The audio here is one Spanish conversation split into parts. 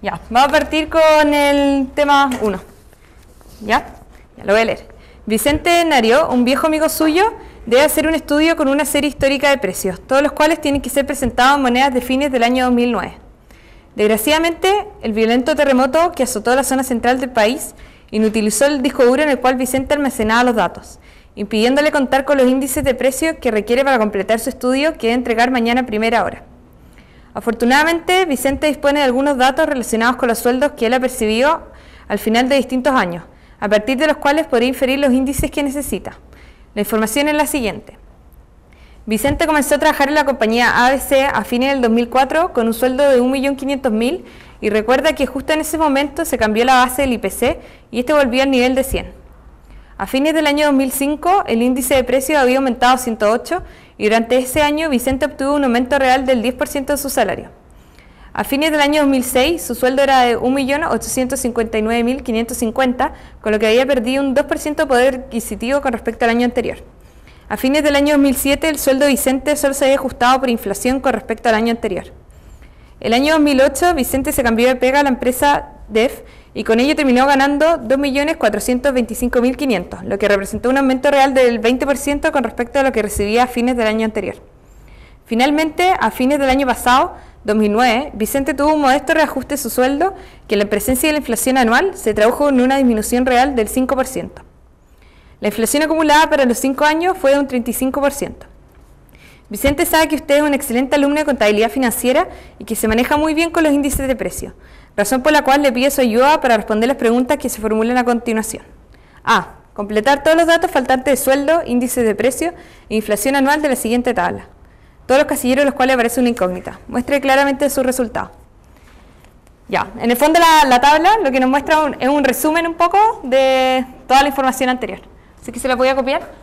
Ya, vamos a partir con el tema 1. ¿Ya? Ya lo voy a leer. Vicente Nario, un viejo amigo suyo, debe hacer un estudio con una serie histórica de precios, todos los cuales tienen que ser presentados en monedas de fines del año 2009. Desgraciadamente, el violento terremoto que azotó la zona central del país inutilizó el disco duro en el cual Vicente almacenaba los datos, impidiéndole contar con los índices de precios que requiere para completar su estudio, que debe entregar mañana a primera hora. Afortunadamente, Vicente dispone de algunos datos relacionados con los sueldos que él ha percibido al final de distintos años, a partir de los cuales podrá inferir los índices que necesita. La información es la siguiente. Vicente comenzó a trabajar en la compañía ABC a fines del 2004 con un sueldo de 1.500.000 y recuerda que justo en ese momento se cambió la base del IPC y este volvió al nivel de 100. A fines del año 2005 el índice de precios había aumentado a 108 y durante ese año Vicente obtuvo un aumento real del 10% de su salario. A fines del año 2006 su sueldo era de 1.859.550, con lo que había perdido un 2% de poder adquisitivo con respecto al año anterior. A fines del año 2007 el sueldo de Vicente solo se había ajustado por inflación con respecto al año anterior. El año 2008 Vicente se cambió de pega a la empresa DEF y con ello terminó ganando 2.425.500, lo que representó un aumento real del 20% con respecto a lo que recibía a fines del año anterior. Finalmente, a fines del año pasado, 2009, Vicente tuvo un modesto reajuste de su sueldo que en presencia de la inflación anual se tradujo en una disminución real del 5%. La inflación acumulada para los 5 años fue de un 35%. Vicente sabe que usted es un excelente alumno de contabilidad financiera y que se maneja muy bien con los índices de precio, razón por la cual le pide su ayuda para responder las preguntas que se formulan a continuación. A. Completar todos los datos faltantes de sueldo, índices de precio e inflación anual de la siguiente tabla. Todos los casilleros en los cuales aparece una incógnita. Muestre claramente su resultado. Ya, en el fondo la tabla lo que nos muestra es un resumen un poco de toda la información anterior. Así que se la voy a copiar.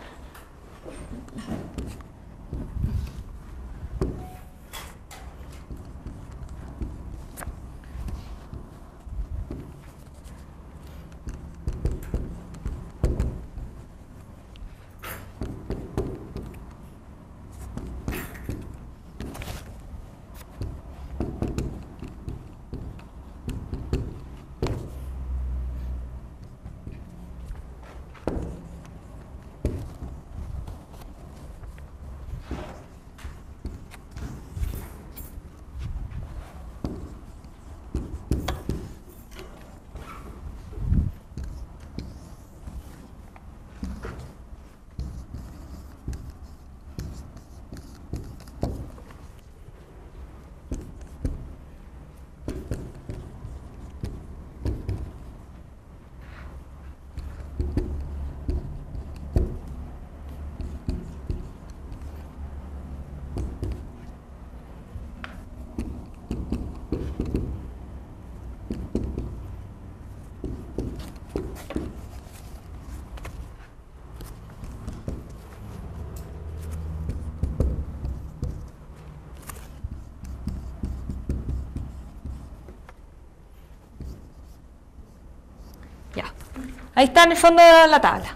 Ahí está en el fondo de la tabla.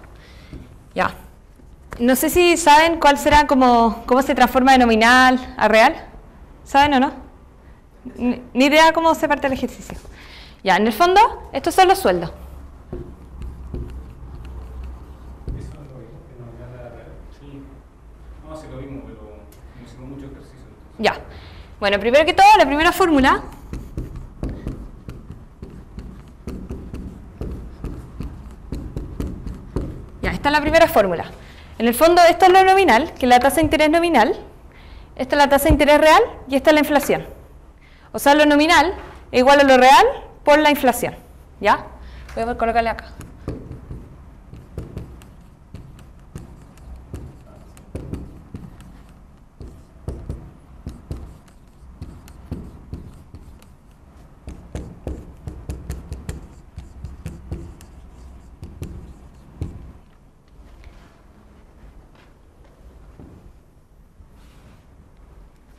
Ya. No sé si saben cuál será cómo se transforma de nominal a real. ¿Saben o no? Ni idea cómo se parte el ejercicio. Ya, en el fondo, estos son los sueldos. ¿Eso es lo mismo que nominal a real? Sí. No, sí lo mismo, pero no hicimos mucho ejercicio. Entonces. Ya. Bueno, primero que todo, la primera fórmula. Ya, esta es la primera fórmula. En el fondo, esto es lo nominal, que es la tasa de interés nominal. Esta es la tasa de interés real y esta es la inflación. O sea, lo nominal es igual a lo real por la inflación. ¿Ya? Voy a colocarle acá.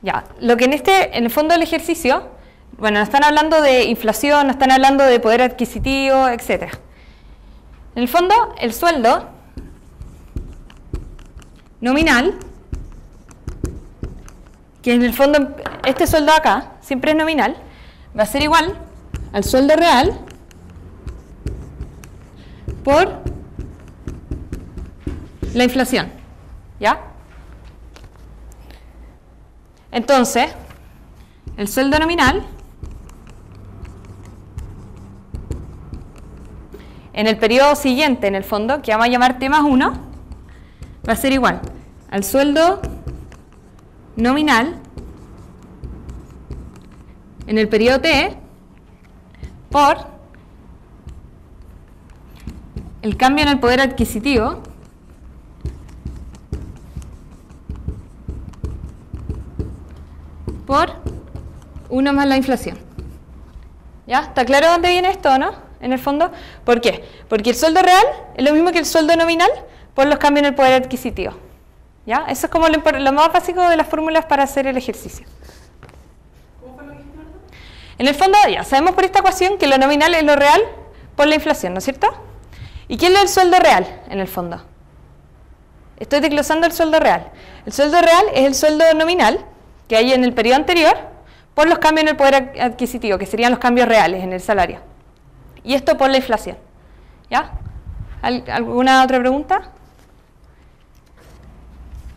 Ya, lo que en el fondo del ejercicio, bueno, nos están hablando de inflación, nos están hablando de poder adquisitivo, etc. En el fondo, el sueldo nominal, que en el fondo, este sueldo acá, siempre es nominal, va a ser igual al sueldo real por la inflación. ¿Ya? Entonces, el sueldo nominal en el periodo siguiente, en el fondo, que vamos a llamar T más 1, va a ser igual al sueldo nominal en el periodo T por el cambio en el poder adquisitivo por 1 más la inflación. ¿Ya? ¿Está claro dónde viene esto o no? En el fondo. ¿Por qué? Porque el sueldo real es lo mismo que el sueldo nominal por los cambios en el poder adquisitivo. ¿Ya? Eso es como lo más básico de las fórmulas para hacer el ejercicio. ¿Cómo fue lo que dijiste? En el fondo, ya sabemos por esta ecuación que lo nominal es lo real por la inflación, ¿no es cierto? ¿Y qué es el sueldo real en el fondo? Estoy desglosando el sueldo real. El sueldo real es el sueldo nominal que hay en el periodo anterior por los cambios en el poder adquisitivo, que serían los cambios reales en el salario. Y esto por la inflación. ¿Ya? ¿Alguna otra pregunta?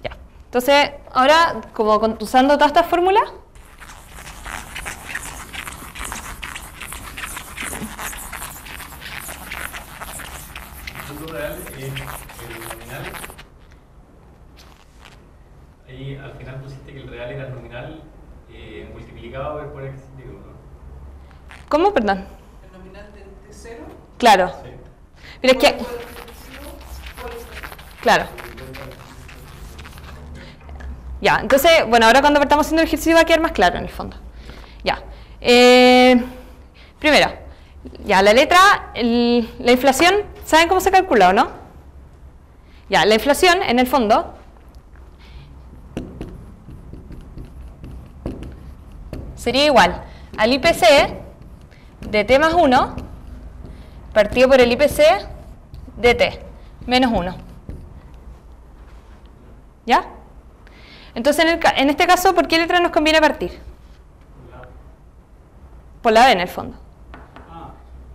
Ya. Entonces, ahora, como usando todas estas fórmulas, El sueldo real es el nominal. Ahí al final pusiste que el real era el nominal multiplicado por el poder adquisitivo, ¿no? ¿cómo? Perdón. El nominal de cero. Claro. Sí. Pero es que, por el adquisitivo, por el cero. claro. Ya, entonces, bueno, ahora cuando partamos haciendo el ejercicio va a quedar más claro en el fondo. Ya. Primero, ya, la letra, la inflación, ¿saben cómo se calcula o no? Ya, la inflación, en el fondo, sería igual al IPC de T más 1 partido por el IPC de T menos 1. ¿Ya? Entonces, en este caso, ¿por qué letra nos conviene partir? Por la B, en el fondo.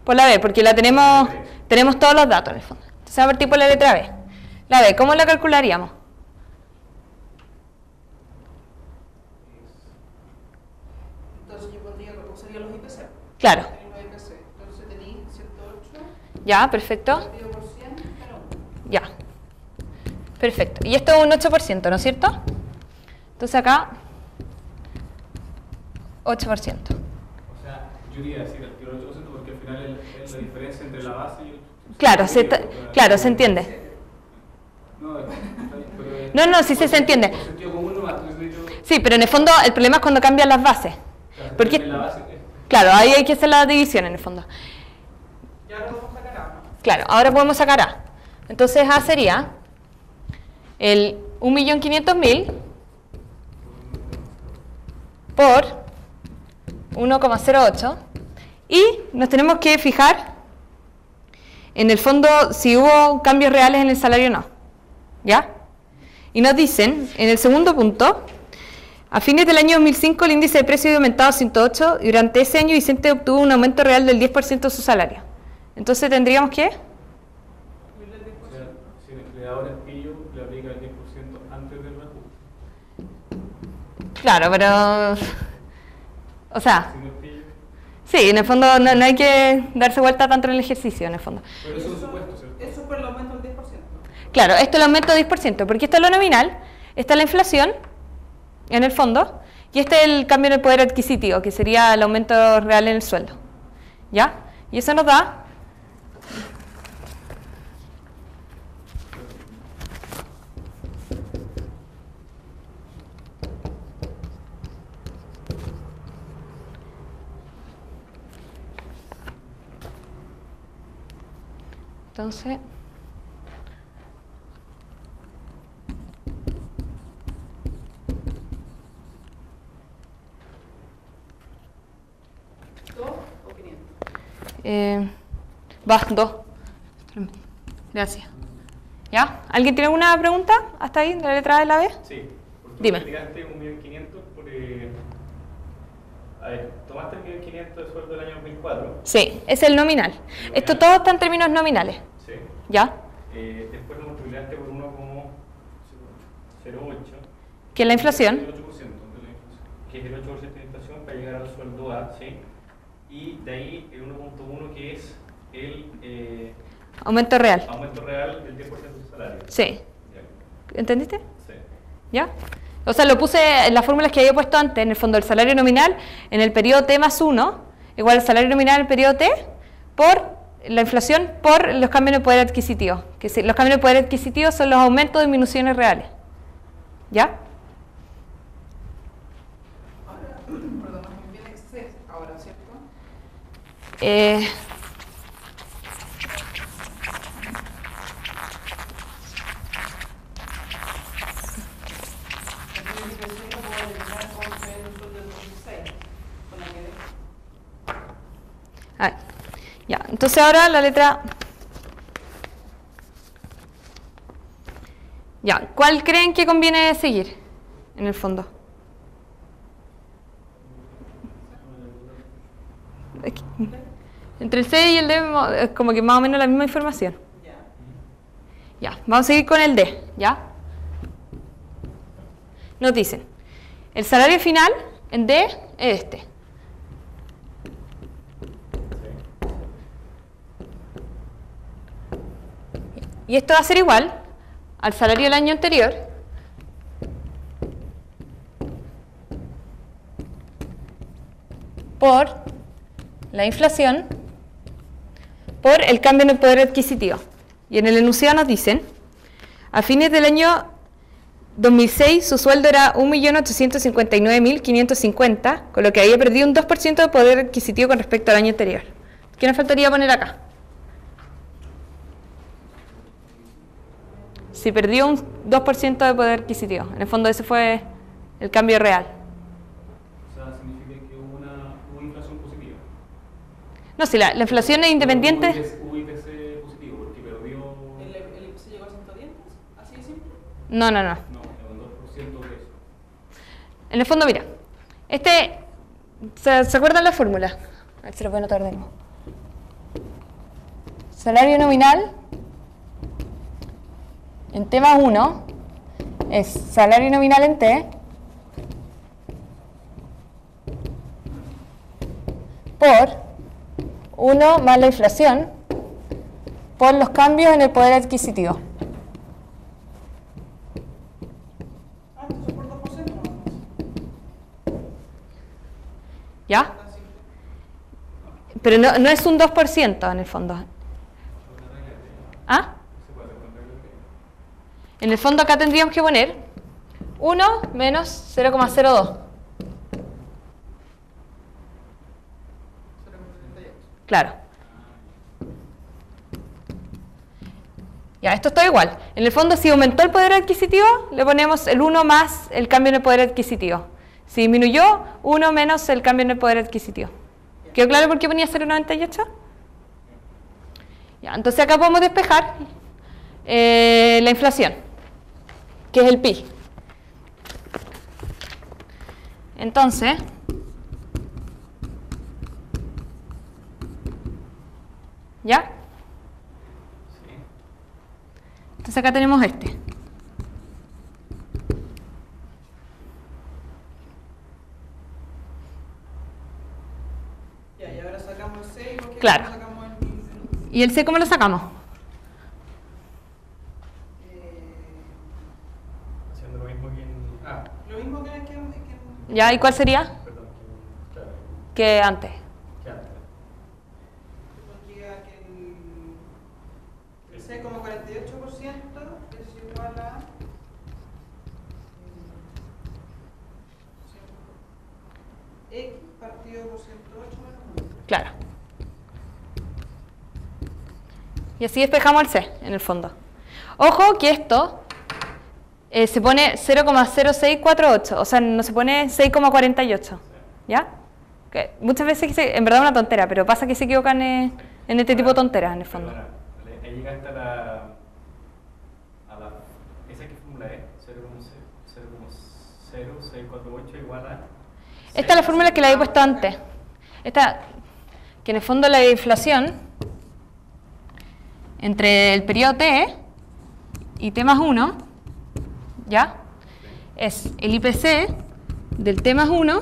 Por la B, porque tenemos todos los datos, en el fondo. Entonces, vamos a partir por la letra B. La B, ¿cómo la calcularíamos? Entonces yo pondría cómo serían los IPC. Claro. Tenéis los IPC. Entonces tenéis 108 Ya, perfecto. partido por 100 menos 1. Ya. Perfecto. Y esto es un 8%, ¿no es cierto? Entonces acá, 8%. O sea, yo iría a decir el 8% porque al final es la diferencia entre la base y el... Claro, claro, se entiende. No, No, sí se entiende. Por sentido común nomás, entonces yo... Sí, pero en el fondo el problema es cuando cambian las bases. Porque, La base claro, ahí hay que hacer la división en el fondo. Ya lo vamos a sacar A, ¿no? Claro, ahora podemos sacar A. Entonces A sería el 1.500.000 por 1,08 y nos tenemos que fijar en el fondo si hubo cambios reales en el salario o no. ¿Ya? Y nos dicen, en el segundo punto, a fines del año 2005 el índice de precios había aumentado a 108 y durante ese año Vicente obtuvo un aumento real del 10% de su salario. Entonces tendríamos que... O sea, si el empleador es pillo, le aplica el 10% antes del reajuste. Claro, pero... O sea, Si no es pillo... sí, en el fondo no hay que darse vuelta tanto en el ejercicio, en el fondo. Pero eso es un supuesto, ¿cierto? Eso por el aumento del 10%. Claro, esto es el aumento del 10%, porque esto es lo nominal, esta es la inflación, en el fondo, y este es el cambio en el poder adquisitivo, que sería el aumento real en el sueldo. ¿Ya? Y eso nos da... Entonces... ¿2 o 500? Va, 2. Gracias. ¿Ya? ¿Alguien tiene alguna pregunta hasta ahí, de la letra A y la B? Sí. Porque Dime. multiplicaste 1.500.000 por... A ver, tomaste el 1500 de sueldo del año 2004. Sí, es el nominal. Esto todo está en términos nominales. Sí. ¿Ya? Después lo multiplicaste por 1,08. Que es la inflación. El 8% de la inflación. Que es el 8% de inflación para llegar al sueldo A, ¿sí? Y de ahí el 1,1 que es el Aumento real. aumento real del 10% del salario. Sí. Ya. ¿Entendiste? Sí. ¿Ya? O sea, lo puse en las fórmulas que había puesto antes. En el fondo, el salario nominal en el periodo T más 1, igual al salario nominal en el periodo T, por la inflación, por los cambios de poder adquisitivo. Los cambios de poder adquisitivo son los aumentos o disminuciones reales. ¿Ya? Ahora, perdón, nos conviene C ahora, ¿cierto? La planificación la puedo eliminar con el sueldo del 2006, con la que Ah, ya, entonces ahora la letra... Ya, ¿cuál creen que conviene seguir en el fondo? Es que entre el C y el D es como que más o menos la misma información. ya. Ya, vamos a seguir con el D, ¿ya? Nos dicen, el salario final en D es este. Y esto va a ser igual al salario del año anterior por la inflación por el cambio en el poder adquisitivo. Y en el enunciado nos dicen, a fines del año 2006 su sueldo era 1.859.550, con lo que había perdido un 2% de poder adquisitivo con respecto al año anterior. ¿Qué nos faltaría poner acá? Si perdió un 2% de poder adquisitivo. En el fondo ese fue el cambio real. O sea, significa que hubo inflación positiva. No, si la inflación es independiente... Hubo IPC positivo porque perdió... ¿El IPC llegó a 110? ¿Así de simple? No. No, es un 2% de eso. En el fondo, mira, ¿se acuerdan la fórmula? A ver si lo puedo anotar de nuevo. Salario nominal en T más 1 es salario nominal en T por 1 más la inflación por los cambios en el poder adquisitivo. Ah, entonces por 2% nomás. ¿Ya? Tan simple. Pero no es un 2% en el fondo. ¿Ah? En el fondo acá tendríamos que poner 1 menos 0,02. 0,38. Claro. Ya, esto está igual. En el fondo, si aumentó el poder adquisitivo, le ponemos el 1 más el cambio en el poder adquisitivo. Si disminuyó, 1 menos el cambio en el poder adquisitivo. ¿Quedó claro por qué ponía 0,98? Ya, entonces acá podemos despejar la inflación, que es el pi. Entonces, ¿ya? Sí. Entonces acá tenemos este. Ya, y ahora sacamos el C y ¿por qué Claro. no sacamos el ¿Y el C cómo lo sacamos? Haciendo lo mismo que en... Ah, lo mismo que ¿Ya? ¿Y cuál sería? perdón. Claro. Que antes. ¿Qué antes? porque el C como 48% es igual a X partido por 108 menos 1. Claro. Y así despejamos el C, en el fondo. Ojo que esto se pone 0,0648, o sea, no se pone 6,48. ¿Ya? Que muchas veces, en verdad es una tontera, pero pasa que se equivocan en este tipo de tonteras, en el fondo. Perdona, ahí llegaste a la... ¿Esa qué fórmula es? 0,0648 igual a Esta es la fórmula que la he puesto antes. Esta, que en el fondo la inflación entre el periodo T y T más 1, ¿ya? Es el IPC del T más 1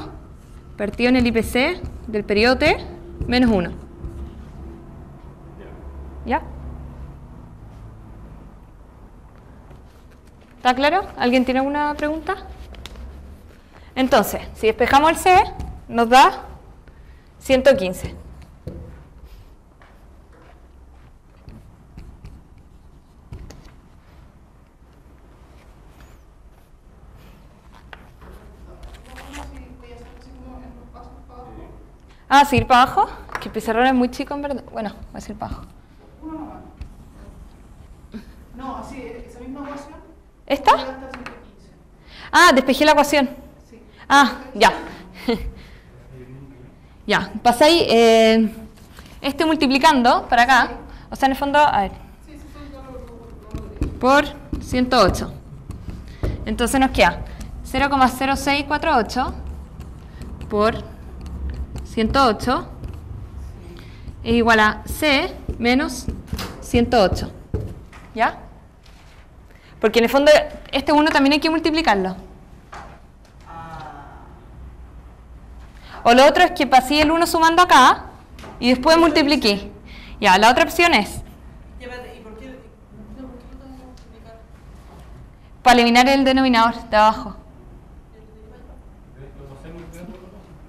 partido en el IPC del periodo T menos 1. ¿Ya? ¿Está claro? ¿Alguien tiene alguna pregunta? Entonces, si despejamos el C, nos da 115. Ah, seguir para abajo. Que el pizarrón es muy chico, en verdad. Bueno, voy a seguir para abajo. Uno nomás. No, así, esa misma ecuación. ¿Esta? Llega hasta 115. Ah, despejé la ecuación. Sí. Ah, ya. Ya, pasáis este multiplicando para acá. O sea, en el fondo, a ver, Sí, sí, sí, yo lo por 108. Entonces nos queda 0,0648 por 108 es igual a C menos 108. ¿Ya? Porque en el fondo este 1 también hay que multiplicarlo. O lo otro es que pasé el 1 sumando acá y después multipliqué. Ya, la otra opción es ¿Y por qué lo tengo que multiplicar? para eliminar el denominador de abajo.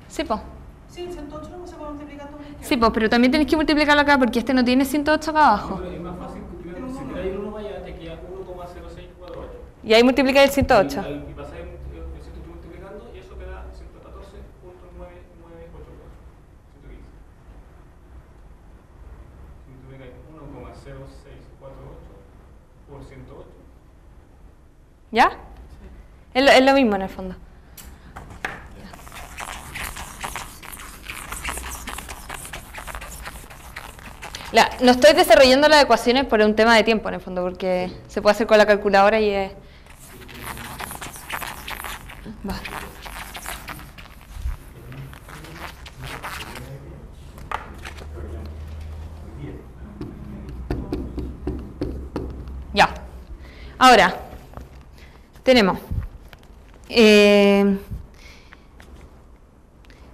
Sí, po. Sí, el 108 no se puede multiplicar todo esto. Sí, po, pero también tenéis que multiplicarlo acá porque este no tiene 108 acá abajo. Es más fácil multiplicar. Si tiráis el 1 para allá, te queda 1,0648. Y ahí multiplicáis el 108. Y pasáis el 108 multiplicando y eso queda 114.9984. 115. Si multiplicáis 1,0648 por 108. ¿Ya? Es lo mismo en el fondo. No estoy desarrollando las ecuaciones por un tema de tiempo en el fondo, porque se puede hacer con la calculadora y es... Va. Ya. Ahora, tenemos...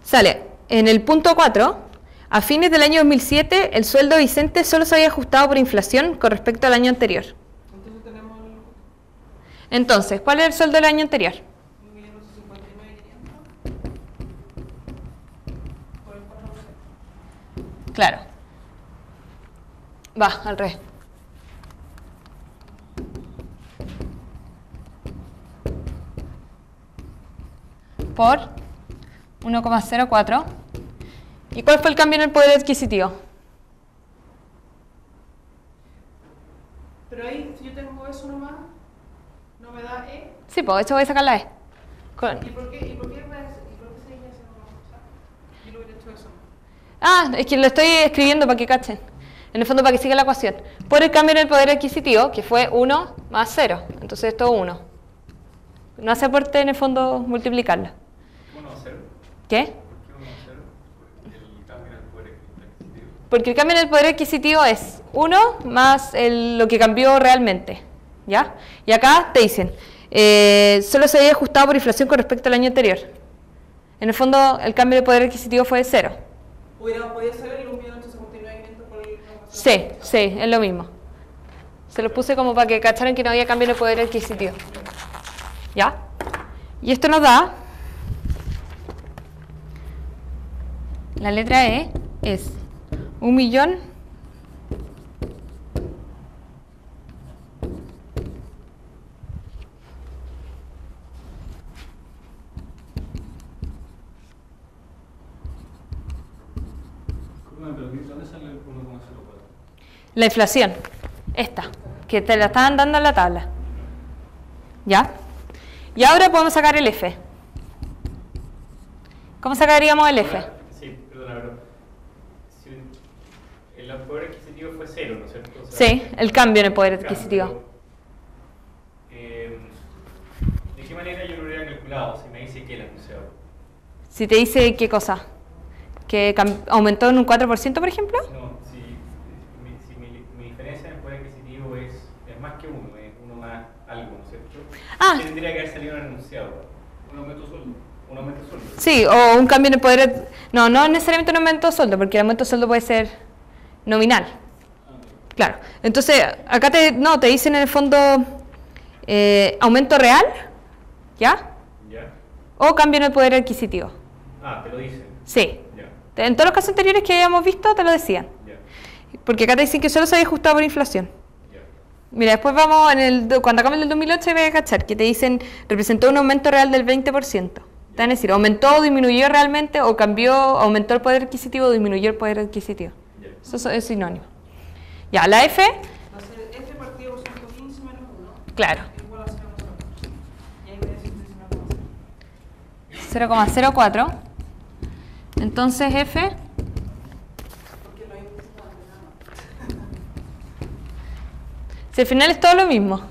sale en el punto 4... A fines del año 2007, el sueldo de Vicente solo se había ajustado por inflación con respecto al año anterior. Entonces tenemos Entonces, ¿cuál es el sueldo del año anterior? 1.859.500 por el 4%. Claro. Va, al revés. Por 1,04. ¿Y cuál fue el cambio en el poder adquisitivo? Pero ahí, si yo tengo eso nomás, no me da E. Sí, pues eso voy a sacar la E. ¿Y por qué se dice eso nomás? O sea, yo lo hubiera hecho eso. Ah, es que lo estoy escribiendo para que cachen. En el fondo para que siga la ecuación. Por el cambio en el poder adquisitivo, que fue 1 más 0. Entonces esto es 1. No hace aporte en el fondo multiplicarlo. 1 a 0. ¿Qué? ¿Por qué 1 a 0? El cambio en el poder adquisitivo. Porque el cambio en el poder adquisitivo es 1 más lo que cambió realmente. ¿Ya? Y acá te dicen, solo se había ajustado por inflación con respecto al año anterior. En el fondo, el cambio de poder adquisitivo fue 0. ¿Podría ser el 1.859.500 por el 1,0? Sí, sí, es lo mismo. Se los puse como para que cacharan que no había cambio en el poder adquisitivo. ¿Ya? Y esto nos da... La letra E es 1.000.000 Pero ¿dónde sale el 1,04? la inflación, esta, que te la estaban dando en la tabla. ¿Ya? Y ahora podemos sacar el F. ¿Cómo sacaríamos el F? Sí, perdona, pero si el poder adquisitivo fue 0, ¿no es cierto? O sea, Sí, el cambio en el poder claro, adquisitivo. pero, ¿de qué manera yo lo hubiera calculado? Si me dice que el anunciador. Si te dice qué cosa, que aumentó en un 4%, por ejemplo. No, si mi diferencia en el poder adquisitivo es más que uno, es uno más algo, ¿no es cierto? Ah. Tendría que haber salido un enunciado. Un aumento de sueldo. Un aumento de sueldo. Sí, o un cambio en el poder. No, no necesariamente un aumento de sueldo, porque el aumento de sueldo puede ser nominal. Claro. Entonces, acá te dicen en el fondo aumento real, ¿ya? Ya. O cambio en el poder adquisitivo. Ah, te lo dicen. Sí. Ya. En todos los casos anteriores que habíamos visto, te lo decían. Ya. Porque acá te dicen que solo se había ajustado por inflación. Ya. Mira, después vamos, cuando acabamos el 2008, voy a cachar que te dicen representó un aumento real del 20%. Te van a decir, aumentó o disminuyó realmente, o cambió, aumentó el poder adquisitivo o disminuyó el poder adquisitivo. Ya. Eso es sinónimo. Ya, la F, Va a ser F partido por 115 menos 1. claro, Igual a 0,04. Y ahí me decís 0,04. Entonces F, porque lo índices estaban de nada más. si al final es todo lo mismo.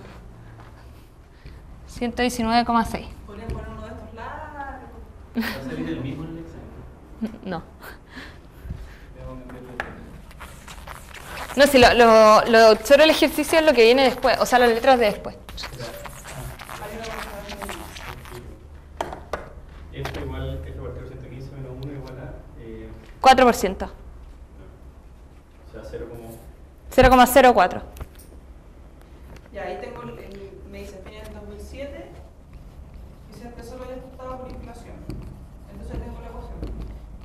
119,6. Podrían poner uno de estos largos. ¿Va a salir el mismo en el examen? No. Tengo que cambiarlo de tema. No, si lo choro del ejercicio es lo que viene después, o sea, las letras de después. Hay una cosa que no más. Esto igual, F partido 115 menos 1 igual a... 4%. o sea, 0 como... 0,04. Ya, ahí tengo, me dice, fines del 2007, Vicente solo había ajustado por inflación. Entonces tengo la ecuación.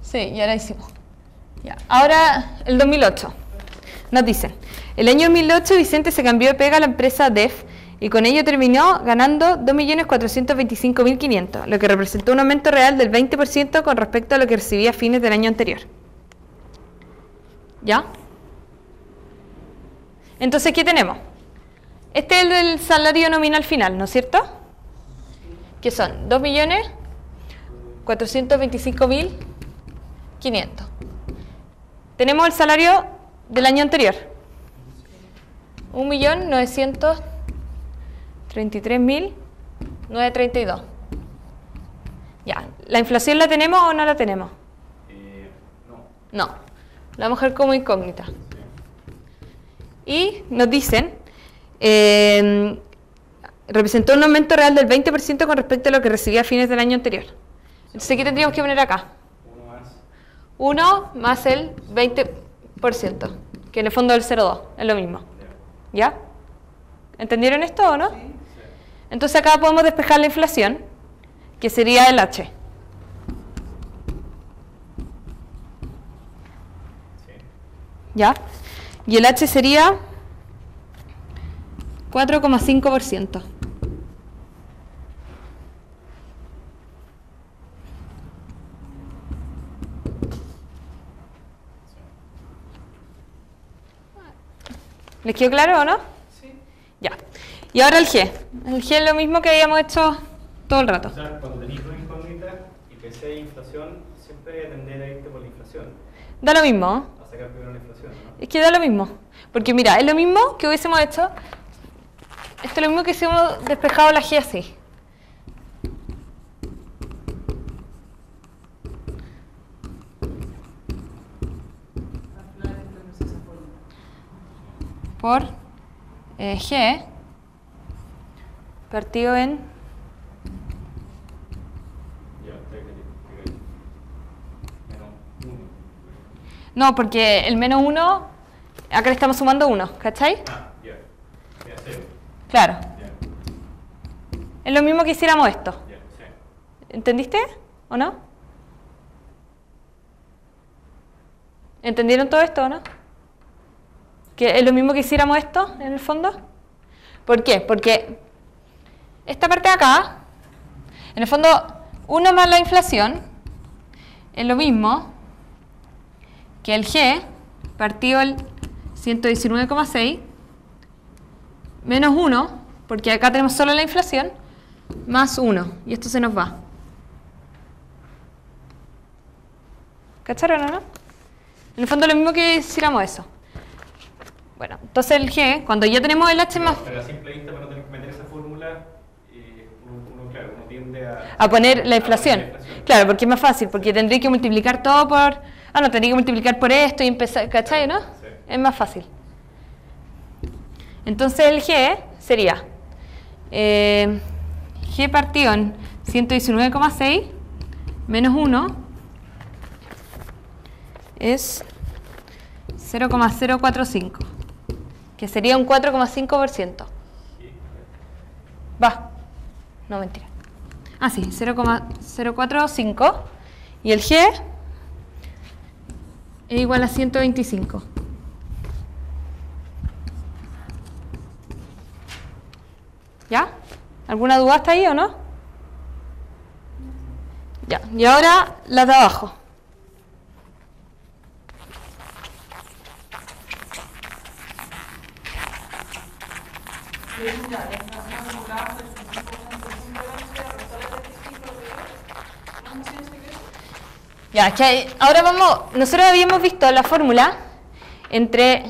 Sí, ya la hicimos. Ya. Ahora, el 2008. Nos dicen, el año 2008 Vicente se cambió de pega a la empresa DEF y con ello terminó ganando 2.425.500, lo que representó un aumento real del 20% con respecto a lo que recibía a fines del año anterior. ¿Ya? Entonces, ¿qué tenemos? Este es el salario nominal final, ¿no es cierto? Que son 2.425.500. Tenemos el salario del año anterior. 1.933.932. Ya, ¿la inflación la tenemos o no la tenemos? no. No, la vamos a dejar como incógnita. Y nos dicen, representó un aumento real del 20% con respecto a lo que recibía a fines del año anterior. Entonces, ¿qué tendríamos que poner acá? 1 más el 20%, que en el fondo es el 0,2, es lo mismo. ¿Ya? ¿Entendieron esto o no? Sí. Entonces acá podemos despejar la inflación, que sería el H. Sí. ¿Ya? Y el H sería 4,5%. ¿Les quedó claro o no? Sí. Ya. Y ahora el G. El G es lo mismo que habíamos hecho todo el rato. O sea, cuando tenéis dos incógnitas y pensé en inflación, siempre voy a tender a irte por la inflación. Da lo mismo, ¿eh? A sacar primero la inflación, ¿no? Es que da lo mismo. Porque mira, es lo mismo que hubiésemos hecho. Esto es lo mismo que si hubiésemos despejado la G así. Al final esto no es esa forma. Por G partido en... Ya, te menos 1. No, porque el menos 1, acá le estamos sumando 1, ¿cachai? Ah, ya. Ya, 0. Claro. Ya, Es lo mismo que hiciéramos esto. ya, sí. ¿Entendiste o no? ¿Entendieron todo esto o no? ¿Que es lo mismo que hiciéramos esto, en el fondo? ¿Por qué? Porque esta parte de acá, en el fondo, 1 más la inflación es lo mismo que el G partido el 119,6 menos 1, porque acá tenemos solo la inflación, más 1, y esto se nos va. ¿Cacharon o no? En el fondo es lo mismo que hiciéramos eso. Bueno, entonces el G, cuando ya tenemos el H más... Pero a simple vista, para no tener que meter esa fórmula, uno, claro, uno tiende A poner la inflación. Claro, porque es más fácil, porque tendría que multiplicar todo por... Ah, no, tendría que multiplicar por esto y empezar, ¿cachai, no? Sí. Es más fácil. Entonces el G sería G partido en 119,6 menos 1 es 0,045, que sería un 4,5%. Va. No, mentira. Ah, sí, 0,045. Y el G es igual a 125. ¿Ya? ¿Alguna duda hasta ahí o no? Ya. Y ahora las de abajo. Ya, es que ahora nosotros habíamos visto la fórmula entre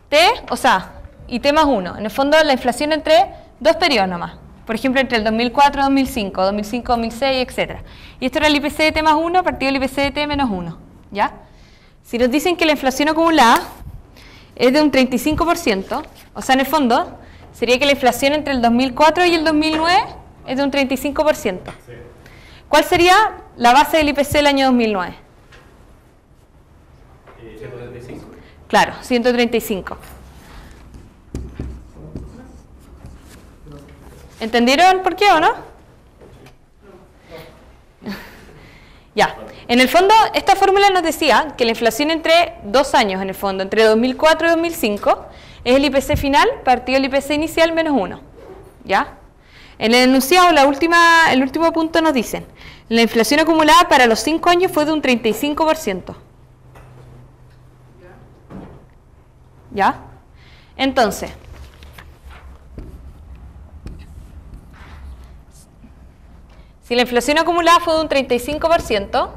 T, o sea, y T más 1. En el fondo la inflación entre dos periodos nomás. Por ejemplo, entre el 2004 y 2005, 2005 2006, etc. Y esto era el IPC de T más 1 partido el IPC de T menos 1. ¿Ya? Si nos dicen que la inflación acumulada es de un 35%, o sea, en el fondo sería que la inflación entre el 2004 y el 2009 es de un 35%. Sí. ¿Cuál sería la base del IPC del año 2009? 135. Claro, 135. ¿Entendieron por qué o no? Ya. En el fondo, esta fórmula nos decía que la inflación entre 2 años, en el fondo, entre 2004 y 2005, es el IPC final partido el IPC inicial menos 1. ¿Ya? En el enunciado, el último punto nos dicen, la inflación acumulada para los 5 años fue de un 35%. ¿Ya? Entonces, si la inflación acumulada fue de un 35%,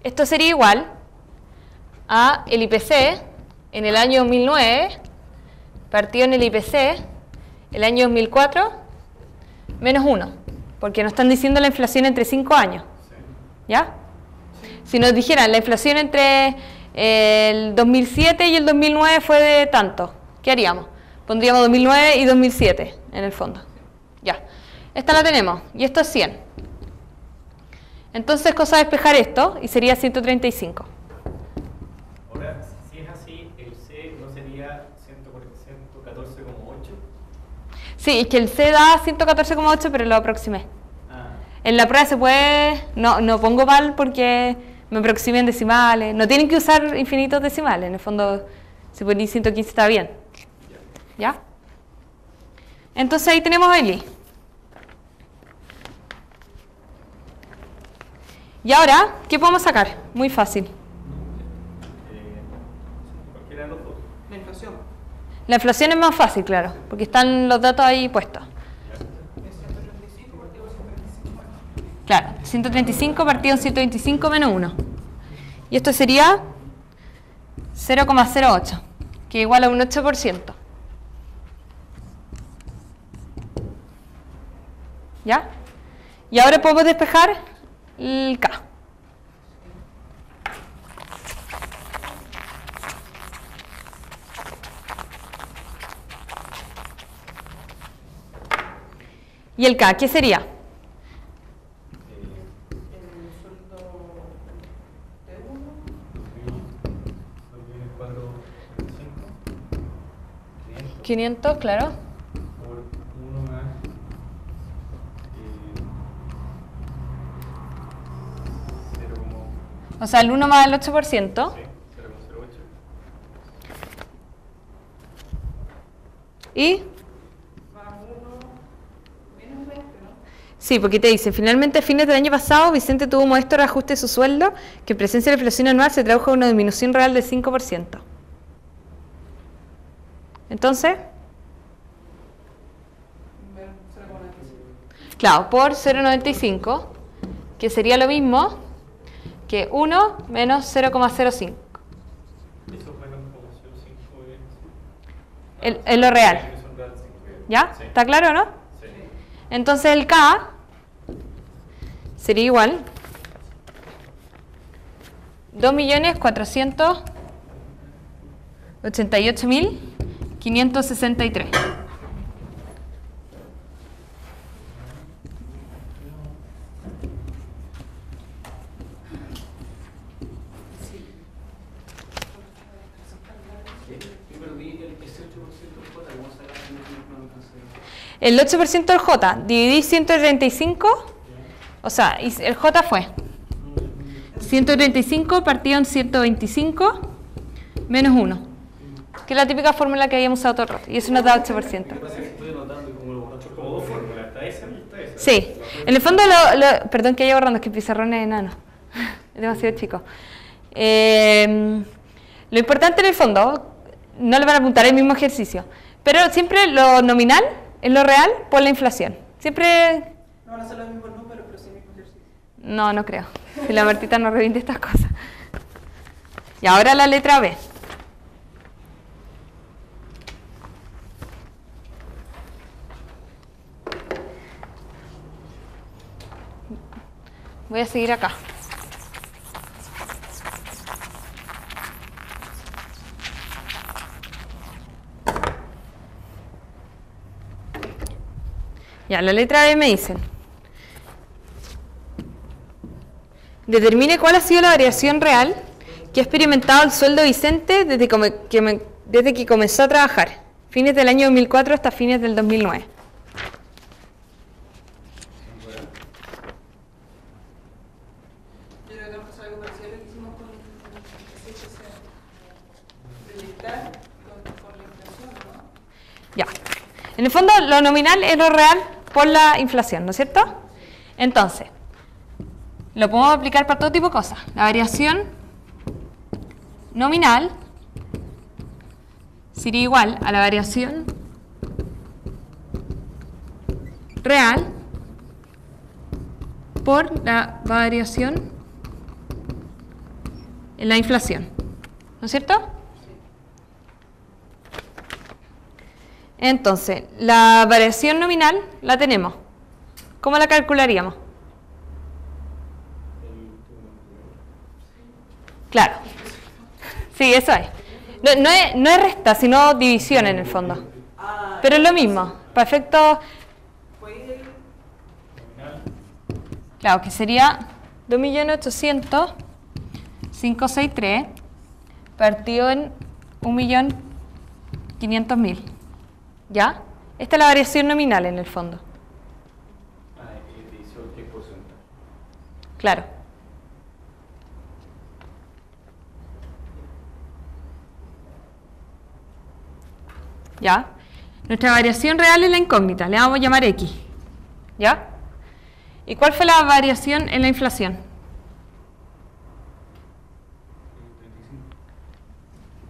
esto sería igual a el IPC en el año 2009 partido en el IPC el año 2004 menos 1, porque nos están diciendo la inflación entre 5 años. ¿Ya? Si nos dijeran la inflación entre el 2007 y el 2009 fue de tanto, ¿qué haríamos? Pondríamos 2009 y 2007 en el fondo. Ya. Esta la tenemos, y esto es 100. Entonces, cosa de despejar esto, y sería 135. Ahora, si es así, el C no sería 114,8. Sí, es que el C da 114,8, pero lo aproximé. Ah, En la prueba se puede... No pongo mal porque me aproximé en decimales. No tienen que usar infinitos decimales. En el fondo, si ponéis 115 está bien. ¿Ya? Entonces ahí tenemos a Eli. Y ahora, ¿qué podemos sacar? Muy fácil. cualquiera de los dos. La inflación La inflación es más fácil, claro, porque están los datos ahí puestos. es 135 partido 125. Claro, 135 partido en 125 menos 1. Y esto sería 0,08, que es igual a un 8%. ¿Ya? Y ahora podemos despejar el K. ¿Y el K qué sería? El sueldo de 1 500, claro. Por 1 más 0,08. O sea, el 1 más el 8%. Sí, 0,08. Y... más 1 menos 20, ¿no? Sí, porque te dice, finalmente a fines del año pasado Vicente tuvo un modesto reajuste de su sueldo que en presencia de la inflación anual se tradujo en una disminución real del 5%. Entonces, Menos 0,95. claro, por 0,95, que sería lo mismo que 1 menos 0,05. Eso es menos 0,05. Es lo real. Eso es real, sí. ¿Ya? Sí. ¿Está claro o no? Sí. Entonces el K sería igual 2.488.563. El 8% del J, dividí 135, o sea, el J fue 135 partido en 125 menos 1, que es la típica fórmula que habíamos usado todo el rato, y eso nos da 8%. Estoy notando como dos fórmulas, está esa y está esa. Sí, en el fondo, perdón que haya borrando, es que el pizarrón es enano, es demasiado chico. Lo importante en el fondo, no le van a apuntar el mismo ejercicio, pero siempre lo nominal es lo real por la inflación. Siempre... No van a ser los mismos números, pero sí el mismo ejercicio. No, no creo. Si la Martita no reviente estas cosas. Y ahora la letra B. Voy a seguir acá. Ya, la letra B me dicen. Determine cuál ha sido la variación real que ha experimentado el sueldo Vicente desde que comenzó a trabajar, fines del año 2004 hasta fines del 2009. Yo creo que vamos a hacer algo parecido a lo que hicimos con el CHC. Proyectar con la inflación, ¿no? Ya. En el fondo, lo nominal es lo real por la inflación, ¿no es cierto? Entonces, lo podemos aplicar para todo tipo de cosas. La variación nominal sería igual a la variación real por la variación en la inflación, ¿no es cierto? Entonces, la variación nominal la tenemos. ¿Cómo la calcularíamos? Claro. Sí, eso es. No es resta, sino división en el fondo. Pero es lo mismo. Para efectos... Claro, que sería 2.800.563 partido en 1.500.000. ¿Ya? Esta es la variación nominal en el fondo. División 10%. Claro. ¿Ya? Nuestra variación real es la incógnita, le vamos a llamar X. ¿Ya? ¿Y cuál fue la variación en la inflación?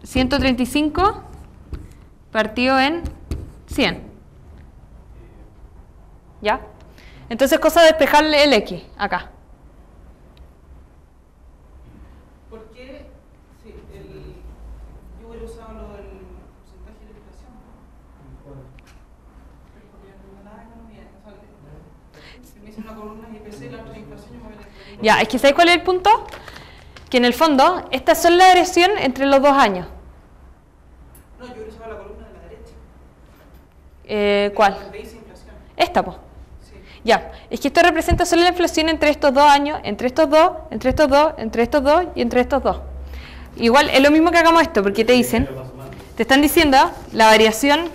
135 partido en 100. ¿Ya? Entonces, cosa de despejarle el X acá. ¿Por qué si yo hubiera usado lo del porcentaje de la inflación? Porque no tengo nada de economía. O sea, si me dicen una columna IPC y la otra inflación, yo me voy a la... Ya, es que ¿sabes cuál es el punto? Que en el fondo, estas son la variación entre los 2 años. No, yo hubiera usado la columna de la derecha. ¿Cuál? De esa inflación. Esta, pues. Sí. Ya, es que esto representa solo la inflación entre estos 2 años, entre estos dos, entre estos dos, entre estos dos y entre estos dos. Igual es lo mismo que hagamos esto, porque te dicen, te están diciendo la variación,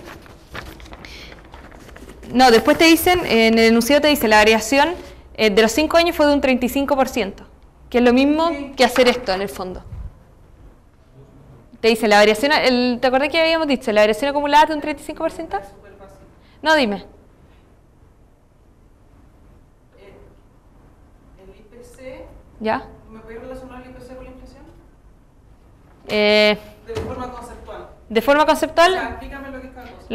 no, después te dicen, en el enunciado te dice la variación de los 5 años fue de un 35%, que es lo mismo que hacer esto en el fondo. Te dice la variación, ¿te acordás que habíamos dicho? La variación acumulada de un 35%. Es súper fácil. No, dime. El IPC, ¿Ya? ¿me puedes relacionar el IPC con la inflación? De De forma conceptual. forma O sea, conceptual, explícame lo que es cada cosa.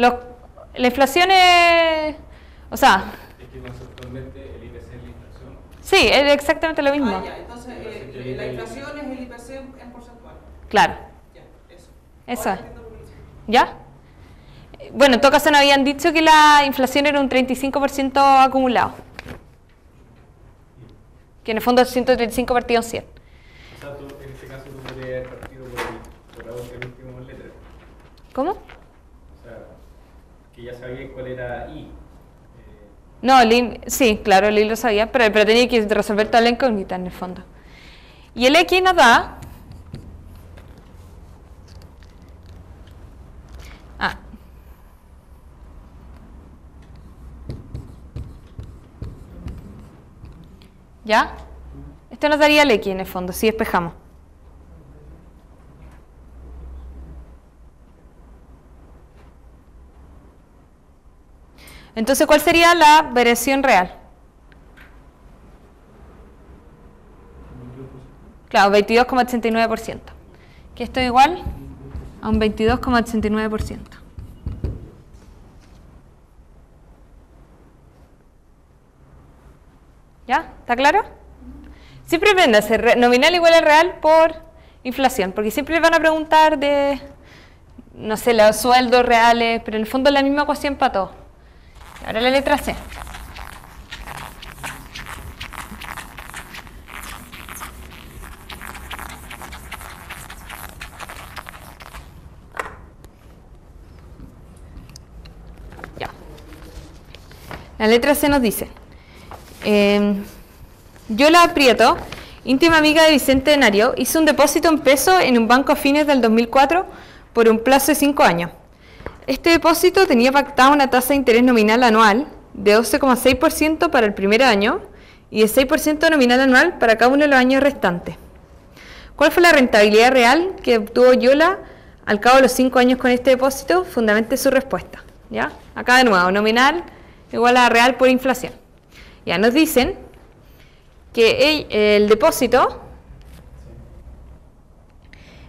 la inflación es... O sea, Es que conceptualmente el IPC es la inflación. sí, es exactamente lo mismo. Ah, ya, entonces la inflación es el IPC en porcentual. Claro, Ya, eso. eso Ahora es. entiendo lo que dices. ¿Ya? Bueno, en todo caso nos habían dicho que la inflación era un 35% acumulado. que en el fondo es 135 partido en 100. O sea, en este caso tú podrías haber partido por la última letra. ¿Cómo? O sea, que ya sabías cuál era I. No, Lin, sí, claro, Lin lo sabía, pero tenía que resolver toda la incógnita en el fondo. Y el X nos da... ¿Ya? Esto nos daría el X en el fondo, si despejamos. Entonces, ¿cuál sería la variación real? Claro, 22,89%. Que esto es igual a un 22,89%. ¿Ya? ¿Está claro? Siempre aprende a hacer nominal igual a real por inflación, porque siempre van a preguntar de, no sé, los sueldos reales, pero en el fondo es la misma ecuación para todo. Ahora la letra C. Ya. La letra C nos dice... Yola Prieto, íntima amiga de Vicente Denario, hizo un depósito en pesos en un banco a fines del 2004 por un plazo de 5 años. Este depósito tenía pactada una tasa de interés nominal anual de 12,6% para el primer año y de 6% nominal anual para cada uno de los años restantes. ¿Cuál fue la rentabilidad real que obtuvo Yola al cabo de los 5 años con este depósito? Fundamente su respuesta. ¿Ya? Acá de nuevo, nominal igual a real por inflación. Ya nos dicen que el depósito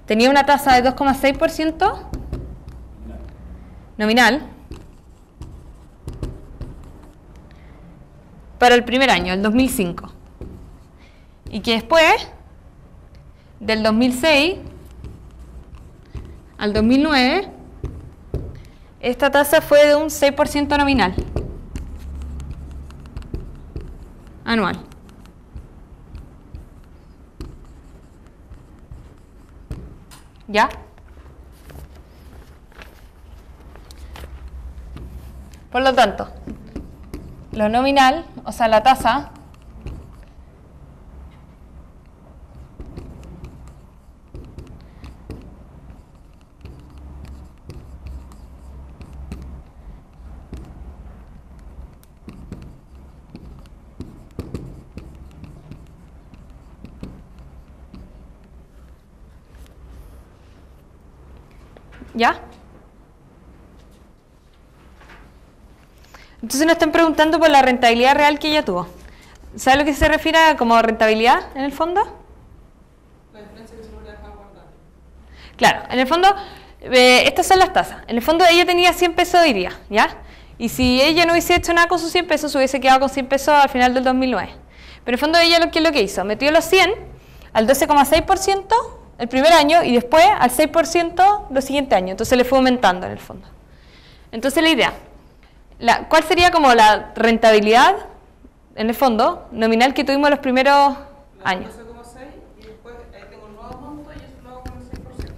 tenía una tasa de 2,6% nominal para el primer año, el 2005, y que después, del 2006 al 2009, esta tasa fue de un 6% nominal anual. ¿Ya? Por lo tanto, lo nominal, o sea, la tasa, ¿ya? Entonces nos están preguntando por la rentabilidad real que ella tuvo. ¿Sabe a lo que se refiere como rentabilidad en el fondo? La diferencia que se nos deja guardar. Claro, en el fondo, estas son las tasas. En el fondo ella tenía 100 pesos hoy día, ¿ya? Y si ella no hubiese hecho nada con sus 100 pesos, hubiese quedado con 100 pesos al final del 2009. Pero en el fondo ella lo que hizo, metió los 100 al 12,6% el primer año y después al 6% los siguientes años. Entonces le fue aumentando en el fondo. Entonces la idea, ¿cuál sería como la rentabilidad, en el fondo, nominal que tuvimos los primeros años? 12,6 y después ahí tengo un nuevo monto y eso lo hago con el 6%.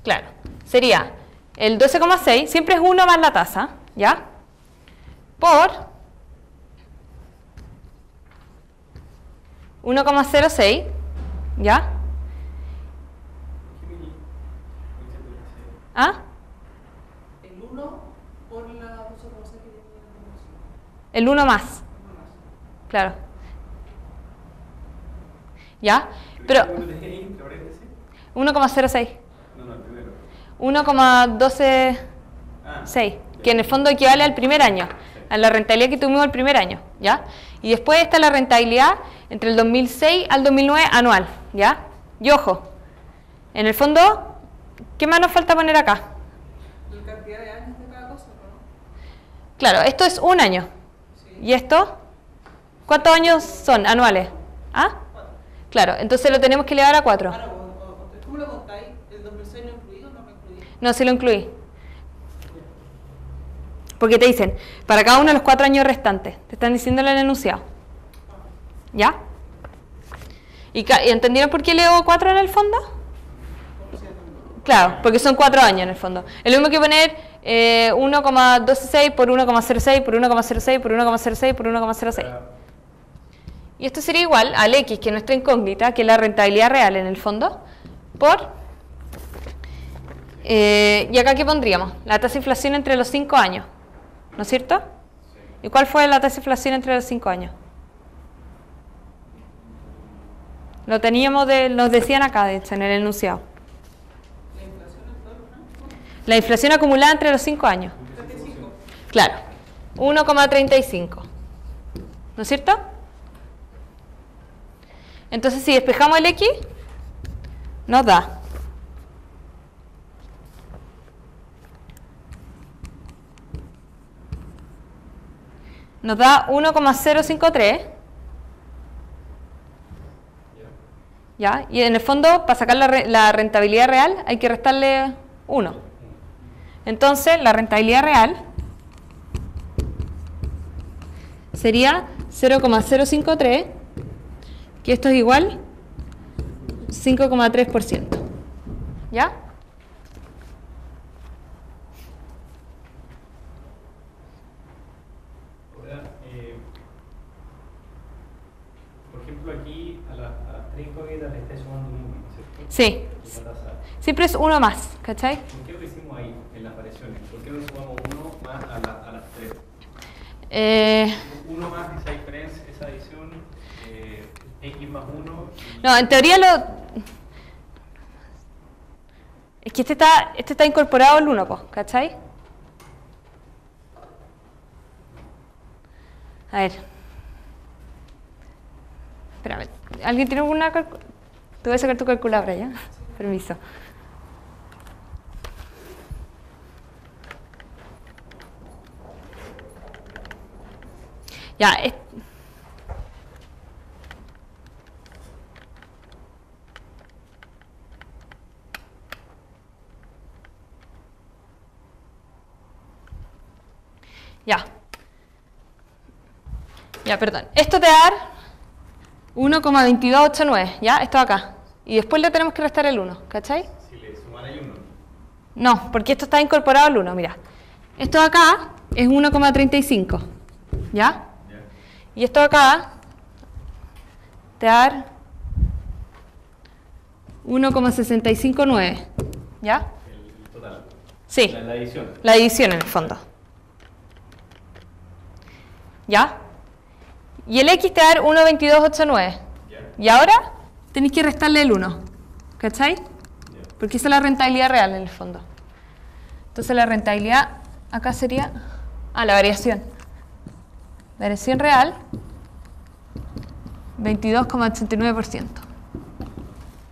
Claro, sería el 12,6, siempre es 1 más la tasa, ¿ya? Por 1,06, ¿ya? ¿Ah? El 1 por la 12,6 que tenía El 1 más, el 1 más. claro. ¿Ya? Pero ¿Cuánto tenía ahí, entre paréntesis? 1,06, No, el primero. 1,126, Ah, que en el fondo equivale al primer año, a la rentabilidad que tuvimos el primer año, ¿ya? Y después está la rentabilidad entre el 2006 al 2009 anual, ¿ya? Y ojo, en el fondo, ¿qué más nos falta poner acá? La cantidad de años de cada cosa, ¿no? Claro, esto es un año. Sí. ¿Y esto? ¿Cuántos años son anuales? ¿Ah? 4. Claro, entonces lo tenemos que elevar a 4. Ahora, ¿cómo lo contáis? ¿El 2006 no incluido o no lo incluí? No, sí lo incluí. Porque te dicen, para cada uno de los 4 años restantes. Te están diciendo en el enunciado. ¿Ya? ¿Y entendieron por qué leo 4 en el fondo? Claro, porque son 4 años en el fondo. Es lo mismo que poner 1,26 por 1,06 por 1,06 por 1,06 por 1,06. Y esto sería igual al X, que es nuestra incógnita, que es la rentabilidad real en el fondo, por... ¿y acá qué pondríamos? La tasa de inflación entre los 5 años, ¿no es cierto? ¿Y cuál fue la tasa de inflación entre los 5 años? Lo teníamos, nos decían acá, de hecho, en el enunciado. La inflación acumulada entre los 5 años. Claro, 1,35. ¿No es cierto? Entonces, si despejamos el X, nos da nos da 1,053. ¿Ya? Y en el fondo, para sacar la rentabilidad real, hay que restarle 1. Entonces, la rentabilidad real sería 0,053, que esto es igual 5,3%. ¿Ya? Ahora, por ejemplo, aquí a las 3 incógnitas le estáis sumando un número, ¿cierto? Sí. Siempre es uno más, ¿cachai? ¿Por qué lo hicimos ahí, en las variaciones? ¿Por qué no sumamos uno más a las 3? Uno más esa diferencia, esa adición, X más 1. No, en teoría es que este está incorporado al 1, ¿cachai? A ver. Espérame. ¿Alguien tiene alguna calculadora? Te voy a sacar tu calculadora ya. Permiso. Ya, ya, perdón. Esto te va a dar 1,2289, ¿ya? Esto acá. Y después le tenemos que restar el 1, ¿cachai? Si le suman ahí 1. No, porque esto está incorporado al 1, mira. Esto de acá es 1,35, ¿ya? Y esto de acá te va a dar 1,659, ¿ya? El total. Sí. La adición. La división en el fondo. ¿Ya? Y el X te va a dar 1,2289. Y ahora tenéis que restarle el 1. ¿Cachai? Porque esa es la rentabilidad real en el fondo. Entonces la rentabilidad acá sería... la variación. Variación real, 22,89%.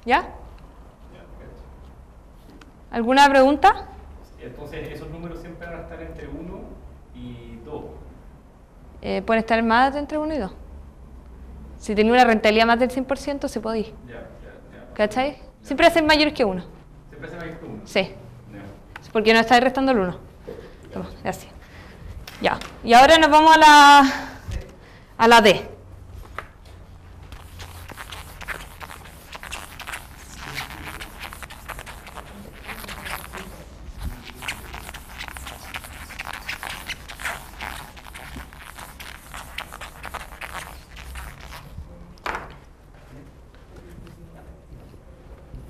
¿Ya? ¿Alguna pregunta? Entonces, esos números siempre van a estar entre 1 y 2. Pueden estar más de entre 1 y 2. Si tenía una rentabilidad más del 100%, se podía. ¿Cachai? Siempre hacen mayores que 1. ¿Siempre hacen mayores que 1? Sí. Porque no estáis restando el 1. Toma, gracias. Ya. Y ahora nos vamos a la D.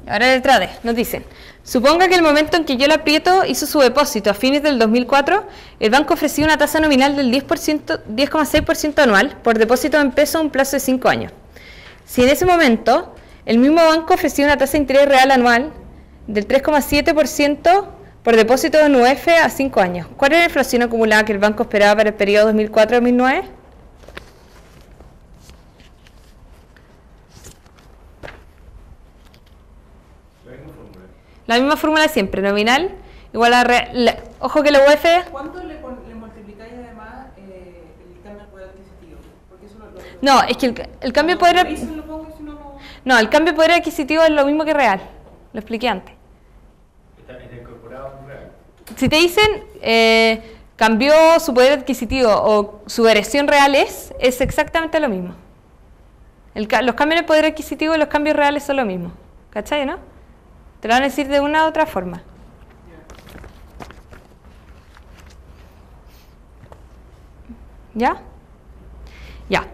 Ahora letra D, nos dicen, suponga que el momento en que yo la aprieto hizo su depósito a fines del 2004, el banco ofreció una tasa nominal del 10,6% anual por depósito en pesos a un plazo de 5 años. Si en ese momento el mismo banco ofreció una tasa de interés real anual del 3,7% por depósito en UF a 5 años, ¿cuál era la inflación acumulada que el banco esperaba para el periodo 2004-2009? La misma fórmula de siempre, nominal igual a ojo que la UF... ¿Cuánto le multiplicáis además el cambio de poder adquisitivo? Porque eso No, es que el cambio de poder... No, el cambio de poder adquisitivo es lo mismo que real. Lo expliqué antes. Está incorporado en real. Si te dicen cambió su poder adquisitivo o su variación real es exactamente lo mismo. Los cambios en el poder adquisitivo y los cambios reales son lo mismo. ¿Cachai, no? Te lo van a decir de una u otra forma. ¿Ya? Ya.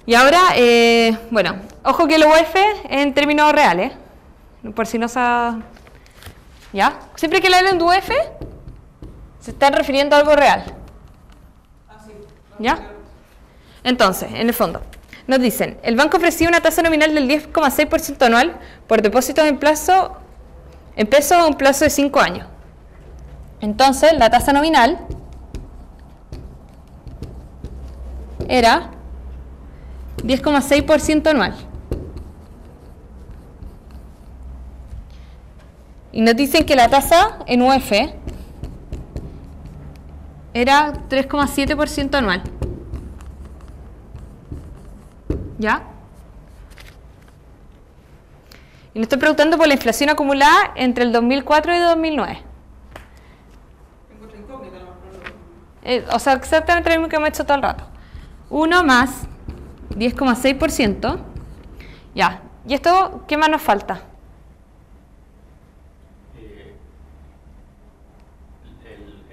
Y ahora, bueno, ojo que el UF es en términos reales, por si no se... ¿Ya? Siempre que le hablan de UF, se están refiriendo a algo real. ¿Ya? Entonces, en el fondo, nos dicen, el banco ofrecía una tasa nominal del 10,6% anual por depósitos en pesos a un plazo de 5 años. Entonces, la tasa nominal era 10,6% anual. Y nos dicen que la tasa en UF era 3,7% anual. ¿Ya? Y nos estoy preguntando por la inflación acumulada entre el 2004 y 2009. Tengo otra incógnita nomás. O sea, exactamente lo mismo que hemos hecho todo el rato. 1 más 10,6%. Ya. ¿Y esto qué más nos falta?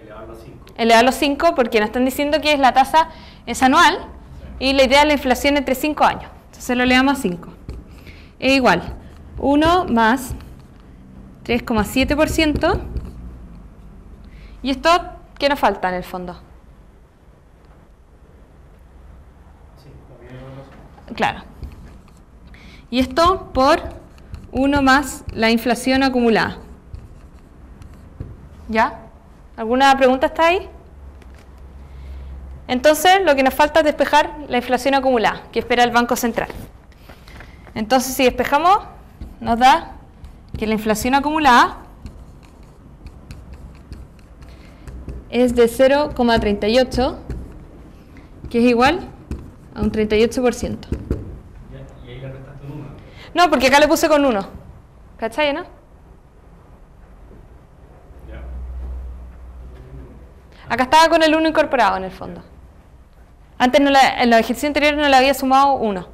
Elevarlo a 5. Elevarlo a 5 porque nos están diciendo que la tasa es anual y la idea es la inflación entre 5 años. Entonces lo elevamos a 5. Es igual. 1 más 3,7%. ¿Y esto qué nos falta en el fondo? Claro. Y esto por 1 más la inflación acumulada. ¿Ya? ¿Alguna pregunta está ahí? Entonces, lo que nos falta es despejar la inflación acumulada, que espera el Banco Central. Entonces, si despejamos, nos da que la inflación acumulada es de 0,38, que es igual a un 38%. Y ahí le restaste un 1. No, porque acá le puse con 1. ¿Cachai, no? Ya. Acá estaba con el 1 incorporado en el fondo. Antes, en los ejercicios anteriores no le había sumado 1.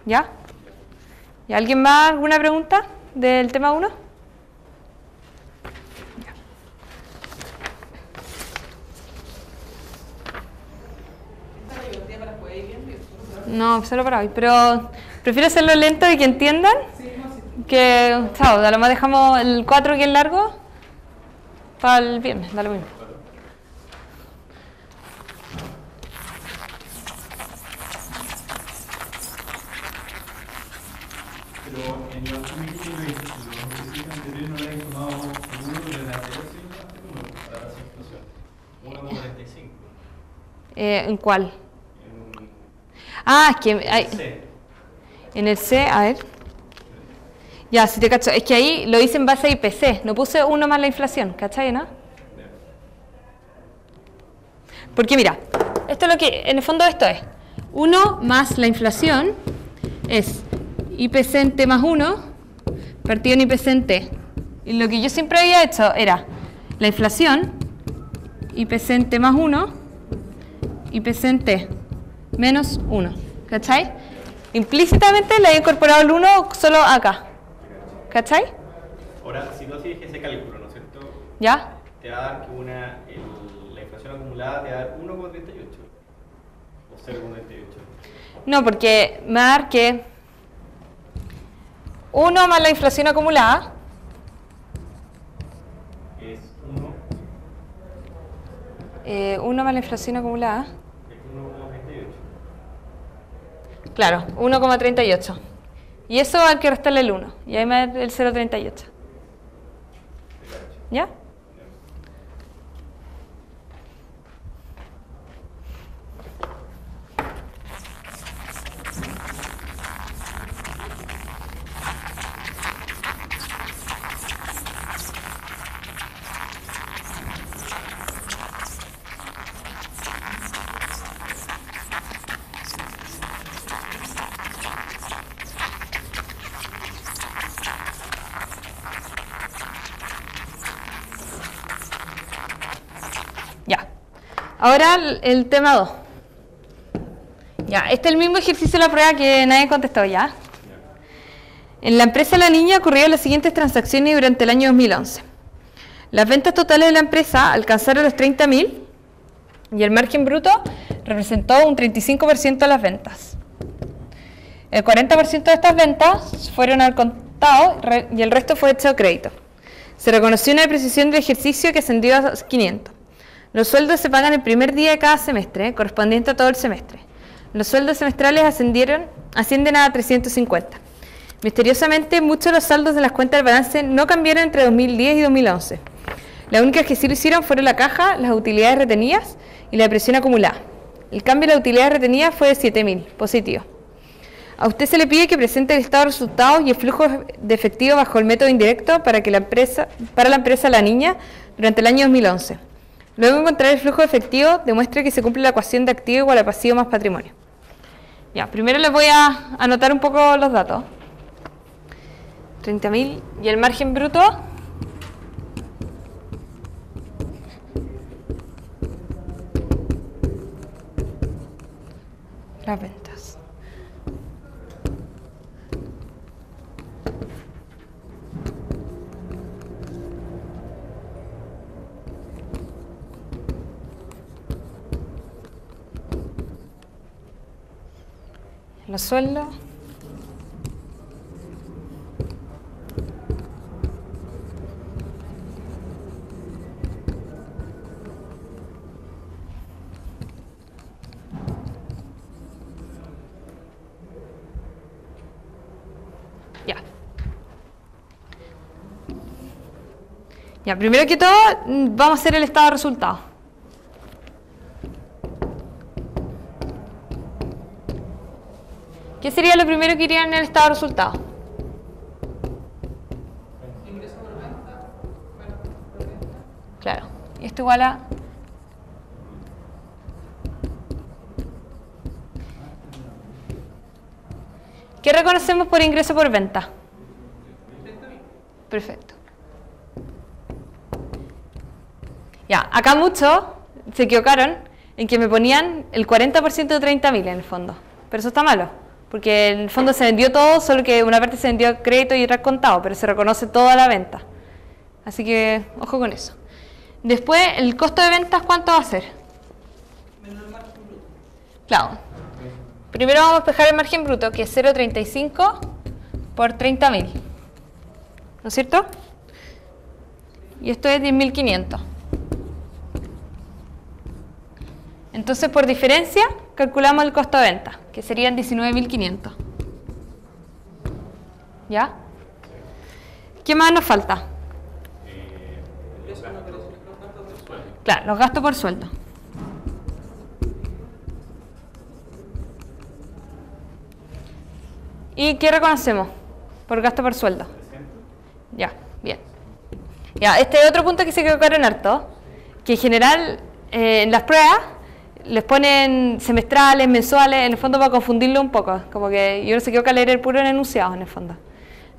¿Ya? ¿Y alguien más? ¿Alguna pregunta del tema 1? Esta es divertida para poder ir bien. No, solo para hoy. Pero prefiero hacerlo lento y que entiendan. Sí, no, sí. Que, chao, a lo más dejamos el 4 que es largo para el viernes, da lo mismo. Pero en los ejercicios anteriores no le habían tomado 1 de la anterior sigla, 1 para la situación. 1,45. ¿En cuál? En Ah, es que hay, C. en el C, a ver. Ya, si te cacho, es que ahí lo hice en base a IPC, no puse 1 más la inflación, ¿cachai, no? Porque mira, esto es lo que, en el fondo esto es, 1 más la inflación es IPC en T más 1, partido en IPC en T. Y lo que yo siempre había hecho era la inflación, IPC en T más 1, IPC en T menos 1, ¿cachai? Implícitamente le he incorporado el 1 solo acá, ¿cachai? Ahora, si tú haces ese cálculo, ¿no es cierto? ¿Ya? Te va a dar que la inflación acumulada te va a dar 1,38 o 0,38. No, porque me va a dar que 1 más la inflación acumulada Es 1 más la inflación acumulada, es 1,38. claro, 1,38. Y eso hay que restarle el 1, y ahí me da el 0,38. ¿Ya? Ya. Ahora el tema 2. Ya, este es el mismo ejercicio de la prueba que nadie contestó ya. En la empresa La Niña ocurrieron las siguientes transacciones durante el año 2011. Las ventas totales de la empresa alcanzaron los 30.000 y el margen bruto representó un 35% de las ventas. El 40% de estas ventas fueron al contado y el resto fue hecho a crédito. Se reconoció una depreciación del ejercicio que ascendió a 500. Los sueldos se pagan el primer día de cada semestre, correspondiente a todo el semestre. Los sueldos semestrales ascienden a 350. Misteriosamente, muchos de los saldos de las cuentas del balance no cambiaron entre 2010 y 2011. Las únicas que sí lo hicieron fueron la caja, las utilidades retenidas y la depreciación acumulada. El cambio de las utilidades retenidas fue de 7.000, positivo. A usted se le pide que presente el estado de resultados y el flujo de efectivo bajo el método indirecto para la empresa La Niña durante el año 2011. Luego de encontrar el flujo de efectivo, demuestre que se cumple la ecuación de activo igual a pasivo más patrimonio. Ya, primero les voy a anotar un poco los datos. 30.000 y el margen bruto. Las ventas. Los sueldos. Ya, primero que todo, vamos a hacer el estado de resultados. ¿Qué sería lo primero que iría en el estado de resultados? Ingreso por venta. Claro, y esto igual a... ¿Qué reconocemos por ingreso por venta? Perfecto. Ya, acá muchos se equivocaron en que me ponían el 40% de 30.000 en el fondo. Pero eso está malo, porque en el fondo se vendió todo, solo que una parte se vendió a crédito y otra a contado, pero se reconoce toda la venta. Así que, ojo con eso. Después, el costo de ventas, ¿cuánto va a ser? Menos el margen bruto. Claro. Primero vamos a despejar el margen bruto, que es 0,35 por 30.000. ¿No es cierto? Y esto es 10.500. Entonces, por diferencia, calculamos el costo de venta, que serían 19.500. ¿Ya? ¿Qué más nos falta? Claro, los gastos por sueldo. ¿Y qué reconocemos por gasto por sueldo? Ya, bien. Ya, este es otro punto que se equivocaron harto, que en general en las pruebas les ponen semestrales, mensuales, en el fondo para confundirlo un poco, como que yo no se equivoca leer el puro enunciado en el fondo.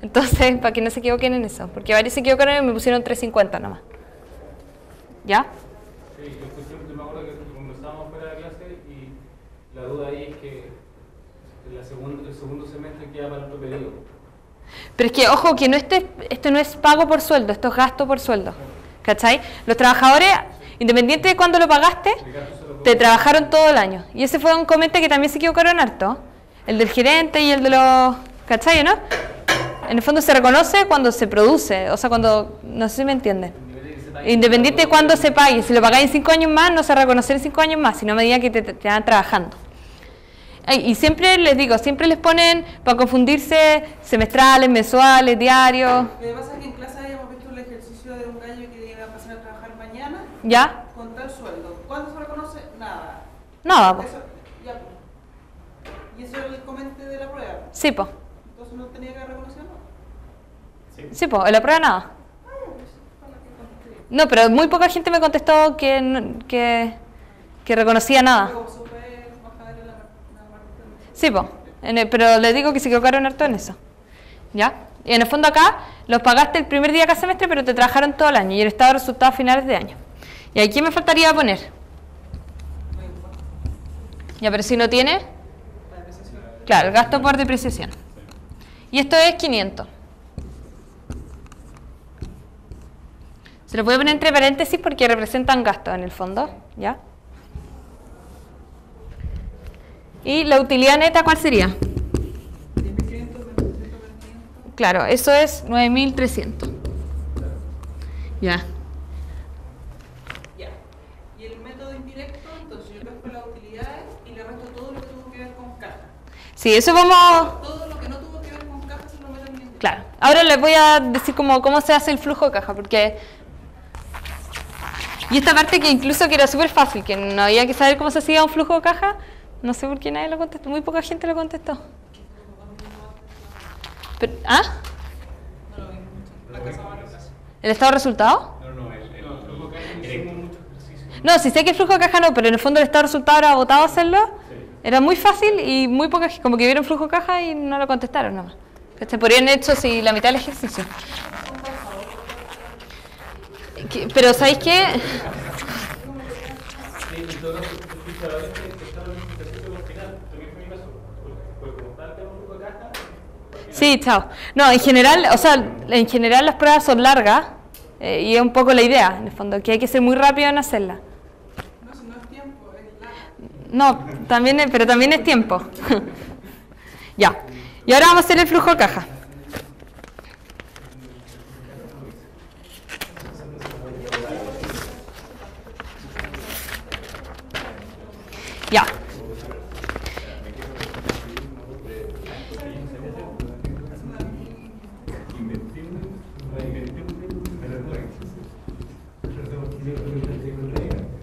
Entonces, para que no se equivoquen en eso, porque varios se equivocaron y me pusieron 350 nomás. ¿Ya? Sí, yo me acuerdo que conversábamos fuera de clase y la duda ahí es que el segundo semestre queda para otro periodo. Pero es que, ojo, que no esto no es pago por sueldo, esto es gasto por sueldo. ¿Cachai? Los trabajadores, independiente de cuándo lo pagaste, te trabajaron todo el año. Y ese fue un comentario que también se equivocaron harto. El del gerente y el de los... ¿Cachai, no? En el fondo se reconoce cuando se produce, o sea, cuando... No sé si me entienden. Independiente de cuándo se pague. Si lo pagáis en 5 años más, no se reconoce en 5 años más, sino a medida que te van trabajando. Y siempre les digo, siempre les ponen, para confundirse, semestrales, mensuales, diarios. Lo que pasa es que en clase habíamos visto el ejercicio de un gallo que iba a pasar a trabajar mañana. ¿Ya? Con tal sueldo. ¿Cuándo se reconoce? Nada. Nada, pues. Ya, pues. ¿Y eso era el comente de la prueba? Sí, pues. Entonces no tenía que reconocerlo. Sí, pues, en la prueba nada. No, pero muy poca gente me contestó que reconocía nada. Sí, pues, pero les digo que se equivocaron harto en eso. ¿Ya? Y en el fondo acá los pagaste el primer día de cada semestre, pero te trabajaron todo el año y el estado de resultados a finales de año. ¿Y aquí me faltaría poner? Ya, pero si no tiene, Claro, el gasto por depreciación. Y esto es 500. Se lo voy a poner entre paréntesis porque representan gastos en el fondo, ¿ya? ¿Y la utilidad neta cuál sería? 10.500 menos 100.500. Claro, eso es 9.300. Ya. Ya. Y el método indirecto, entonces yo pesco las utilidades y le resto todo lo que tuvo que ver con caja. Sí, eso vamos... Todo lo que no tuvo que ver con caja se lo meto en el indirecto. Claro. Ahora les voy a decir cómo se hace el flujo de caja, porque... Y esta parte que incluso que era súper fácil, que no había que saber cómo se hacía un flujo de caja, no sé por qué nadie lo contestó, muy poca gente lo contestó. Pero, ¿ah? No lo vi mucho. La casa va a la casa. ¿El estado de resultado? No, el flujo de caja hicimos muchos ejercicios. No, sí sé que el flujo de caja no, pero en el fondo el estado de resultado era votado hacerlo. Era muy fácil y muy poca gente, como que vieron flujo de caja y no lo contestaron nomás. Que se podrían hecho si la mitad del ejercicio. Pero ¿sabéis qué? Sí, chao. No, en general, o sea, en general las pruebas son largas y es un poco la idea, en el fondo, que hay que ser muy rápido en hacerlas. No, si no es tiempo, es largo. No, también pero también es tiempo. Ya. Y ahora vamos a hacer el flujo de caja. Ya.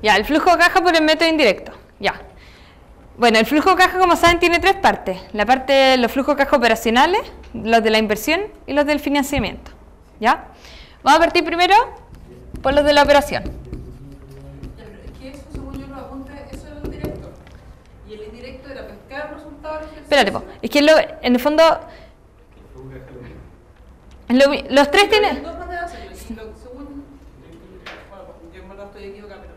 Ya, el flujo de caja por el método indirecto. Ya. Bueno, el flujo de caja, como saben, tiene tres partes. La parte de los flujos de caja operacionales, los de la inversión y los del financiamiento. ¿Ya? Vamos a partir primero por los de la operación. Es que eso, según yo lo apunte, eso era el directo. Y el indirecto era pescar resultados del ejercicio. Espérate, po. Es que en el fondo... los tres Hay tienen... dos maneras de hacerlo. Y según... Bueno, pues, yo en verdad estoy equivocada, pero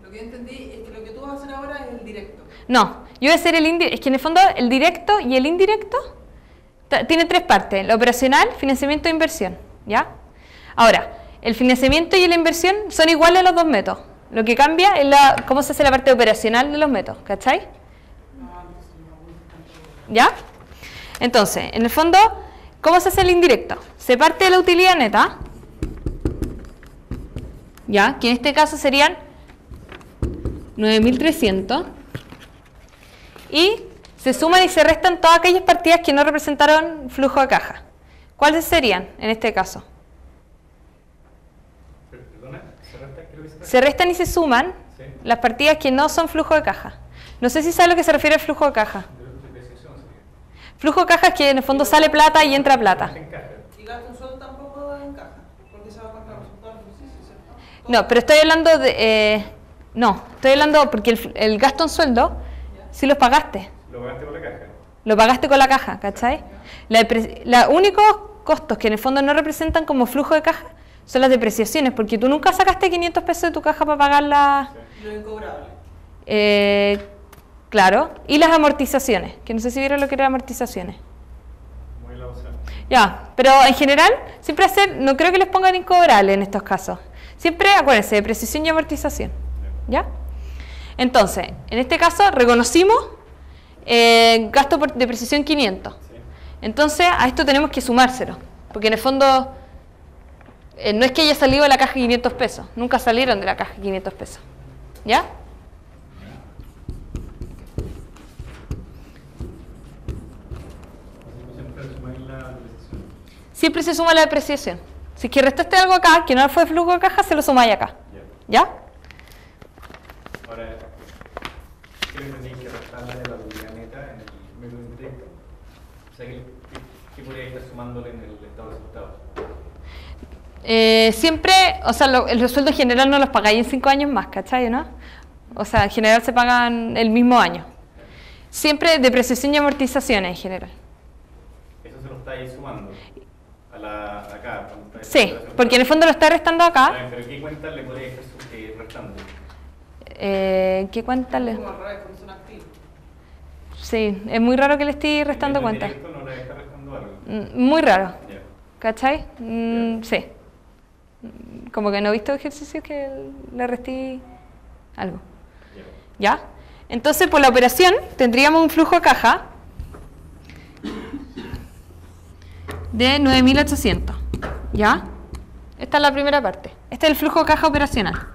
lo que yo entendí es que lo que tú vas a hacer ahora es el directo. No, yo voy a hacer el indirecto. Es que en el fondo el directo y el indirecto tiene tres partes. La operacional, financiamiento e inversión. ¿Ya? Ahora, el financiamiento y la inversión son iguales a los dos métodos. Lo que cambia es cómo se hace la parte operacional de los métodos. ¿Cachai? ¿Ya? Entonces, en el fondo, ¿cómo se hace el indirecto? Se parte de la utilidad neta, ¿ya? Que en este caso serían 9.300, y se suman y se restan todas aquellas partidas que no representaron flujo de caja. ¿Cuáles serían en este caso? Perdona, Se restan y se suman las partidas que no son flujo de caja. No sé si sabe a lo que se refiere al flujo de caja. Flujo de caja es que en el fondo sale plata y entra plata. Y gasto en sueldo tampoco encaja, porque se va contra el resultado del ejercicio, ¿cierto? No, pero estoy hablando de... no, estoy hablando porque el gasto en sueldo, sí los pagaste. Lo pagaste con la caja. Lo pagaste con la caja, ¿cachai? Los únicos costos que en el fondo no representan como flujo de caja son las depreciaciones, porque tú nunca sacaste 500 pesos de tu caja para pagar la... Lo incobrable. Claro, y las amortizaciones, que no sé si vieron lo que eran amortizaciones. Muy la opción. Ya, pero en general, siempre no creo que les pongan incobrable en estos casos. Siempre, acuérdense, depreciación y amortización. ¿Ya? Entonces, en este caso, reconocimos gasto por depreciación 500. Entonces, a esto tenemos que sumárselo, porque en el fondo, no es que haya salido de la caja 500 pesos, nunca salieron de la caja 500 pesos. ¿Ya? Siempre se suma la depreciación. Si es que restaste algo acá, que no fue flujo de caja, se lo sumáis acá. ¿Ya? Ahora, ¿qué le tenéis que restarle de la utilidad neta en el método indirecto? O sea, ¿qué podría estar sumándole en el estado de resultados? Siempre, o sea, el sueldo en general no los pagáis en 5 años más, ¿cachai? ¿No? O sea, en general se pagan el mismo año. Siempre depreciación y amortizaciones en general. Eso se lo estáis sumando acá. Sí, porque en el fondo lo está restando acá. Pero ¿qué cuenta le podría estar restando? ¿Qué cuenta le...? Como al revés, cuando son activos. Sí, es muy raro que le esté restando cuentas. ¿No le está restando algo? Muy raro. Ya. ¿Cachai? Sí. Como que no he visto ejercicios que le restí algo. ¿Ya? Entonces, por la operación, tendríamos un flujo de caja de 9.800. ¿Ya? Esta es la primera parte. Este es el flujo de caja operacional.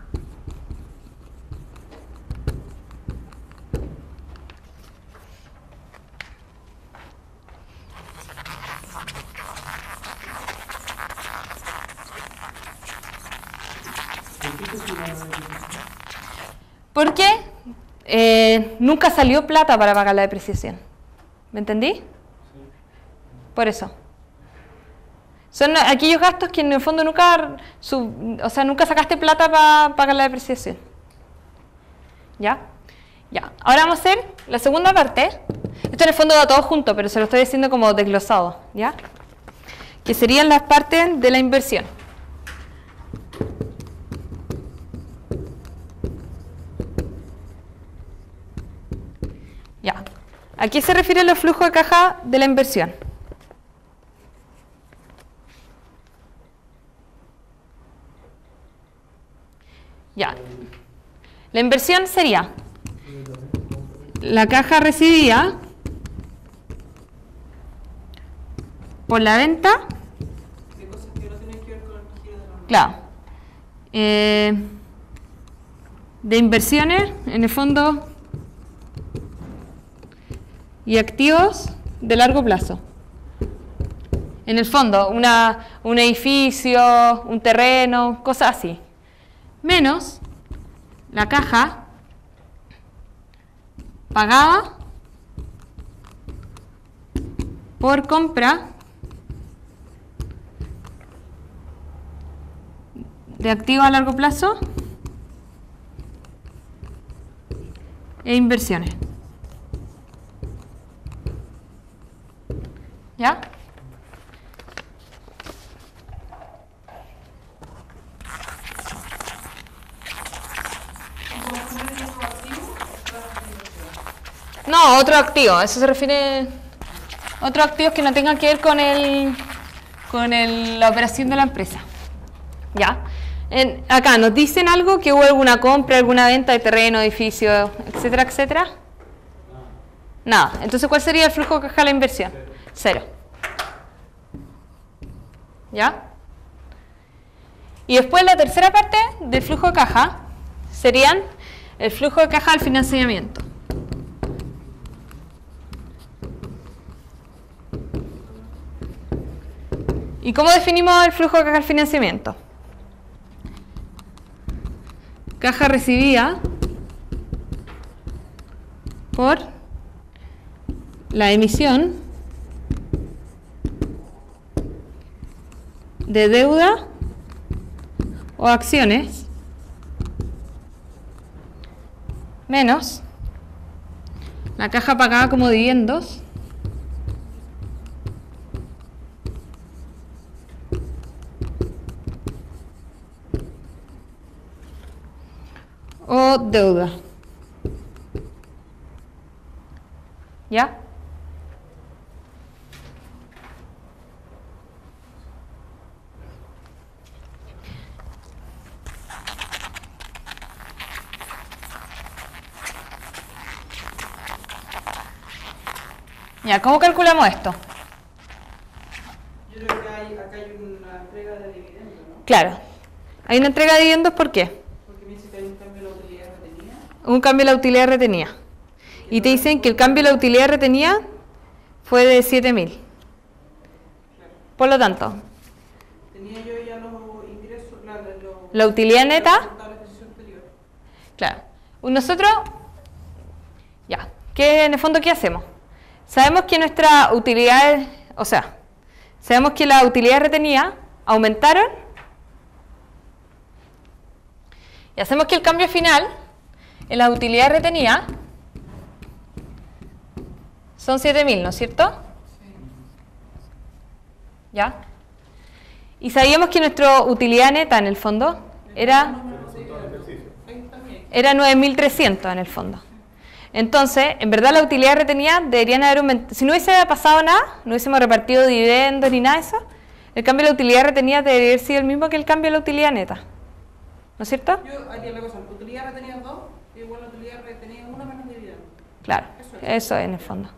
Porque nunca salió plata para pagar la depreciación. ¿Me entendí? Por eso. Son aquellos gastos que en el fondo nunca sacaste plata para pagar la depreciación. ¿Ya? Ya. Ahora vamos a hacer la segunda parte. Esto en el fondo va todo junto, pero se lo estoy diciendo como desglosado. ¿Ya? Que serían las partes de la inversión. Ya. ¿A qué se refieren los flujos de caja de la inversión? Ya. La inversión sería la caja recibida por la venta. De cosas que no tienen que ver con el giro de la... Claro. De inversiones, en el fondo, y activos de largo plazo. En el fondo, un edificio, un terreno, cosas así. Menos la caja pagada por compra de activos a largo plazo e inversiones. ¿Ya? No, otro activo, eso se refiere a otros activos que no tengan que ver con la operación de la empresa. ¿Ya? Acá nos dicen algo, que hubo alguna compra, alguna venta de terreno, edificio, etcétera, etcétera. Nada. Entonces, ¿cuál sería el flujo de caja de la inversión? Cero. ¿Ya? Y después la tercera parte del flujo de caja serían el flujo de caja del financiamiento. ¿Y cómo definimos el flujo de caja del financiamiento? Caja recibida por la emisión de deuda o acciones menos la caja pagada como dividendos o deuda. ¿Ya? Ya, ¿cómo calculamos esto? Yo creo que acá hay una entrega de dividendos, ¿no? Claro. Hay una entrega de dividendos, ¿por qué? Porque me dice que hay un cambio de la utilidad retenida. Un cambio de la utilidad retenida. Y te dicen que el cambio de la utilidad retenida fue de 7.000. Por lo tanto, Tenía yo ya los ingresos, la utilidad neta, del ejercicio anterior. claro. Nosotros, ya, ¿qué en el fondo qué hacemos? Sabemos que nuestra utilidad, sabemos que las utilidades retenidas aumentaron y hacemos que el cambio final en las utilidades retenidas son 7.000, ¿no es cierto? Sí. ¿Ya? Y sabíamos que nuestra utilidad neta en el fondo era 9.300 en el fondo. Entonces, en verdad la utilidad retenida deberían haber aumentado. Si no hubiese pasado nada, no hubiésemos repartido dividendos ni nada de eso, el cambio de la utilidad retenida debería haber sido el mismo que el cambio de la utilidad neta. ¿No es cierto? Yo haría la cosa, la utilidad retenida 2, igual la utilidad retenida 1 menos dividendo. Claro, eso es en el fondo.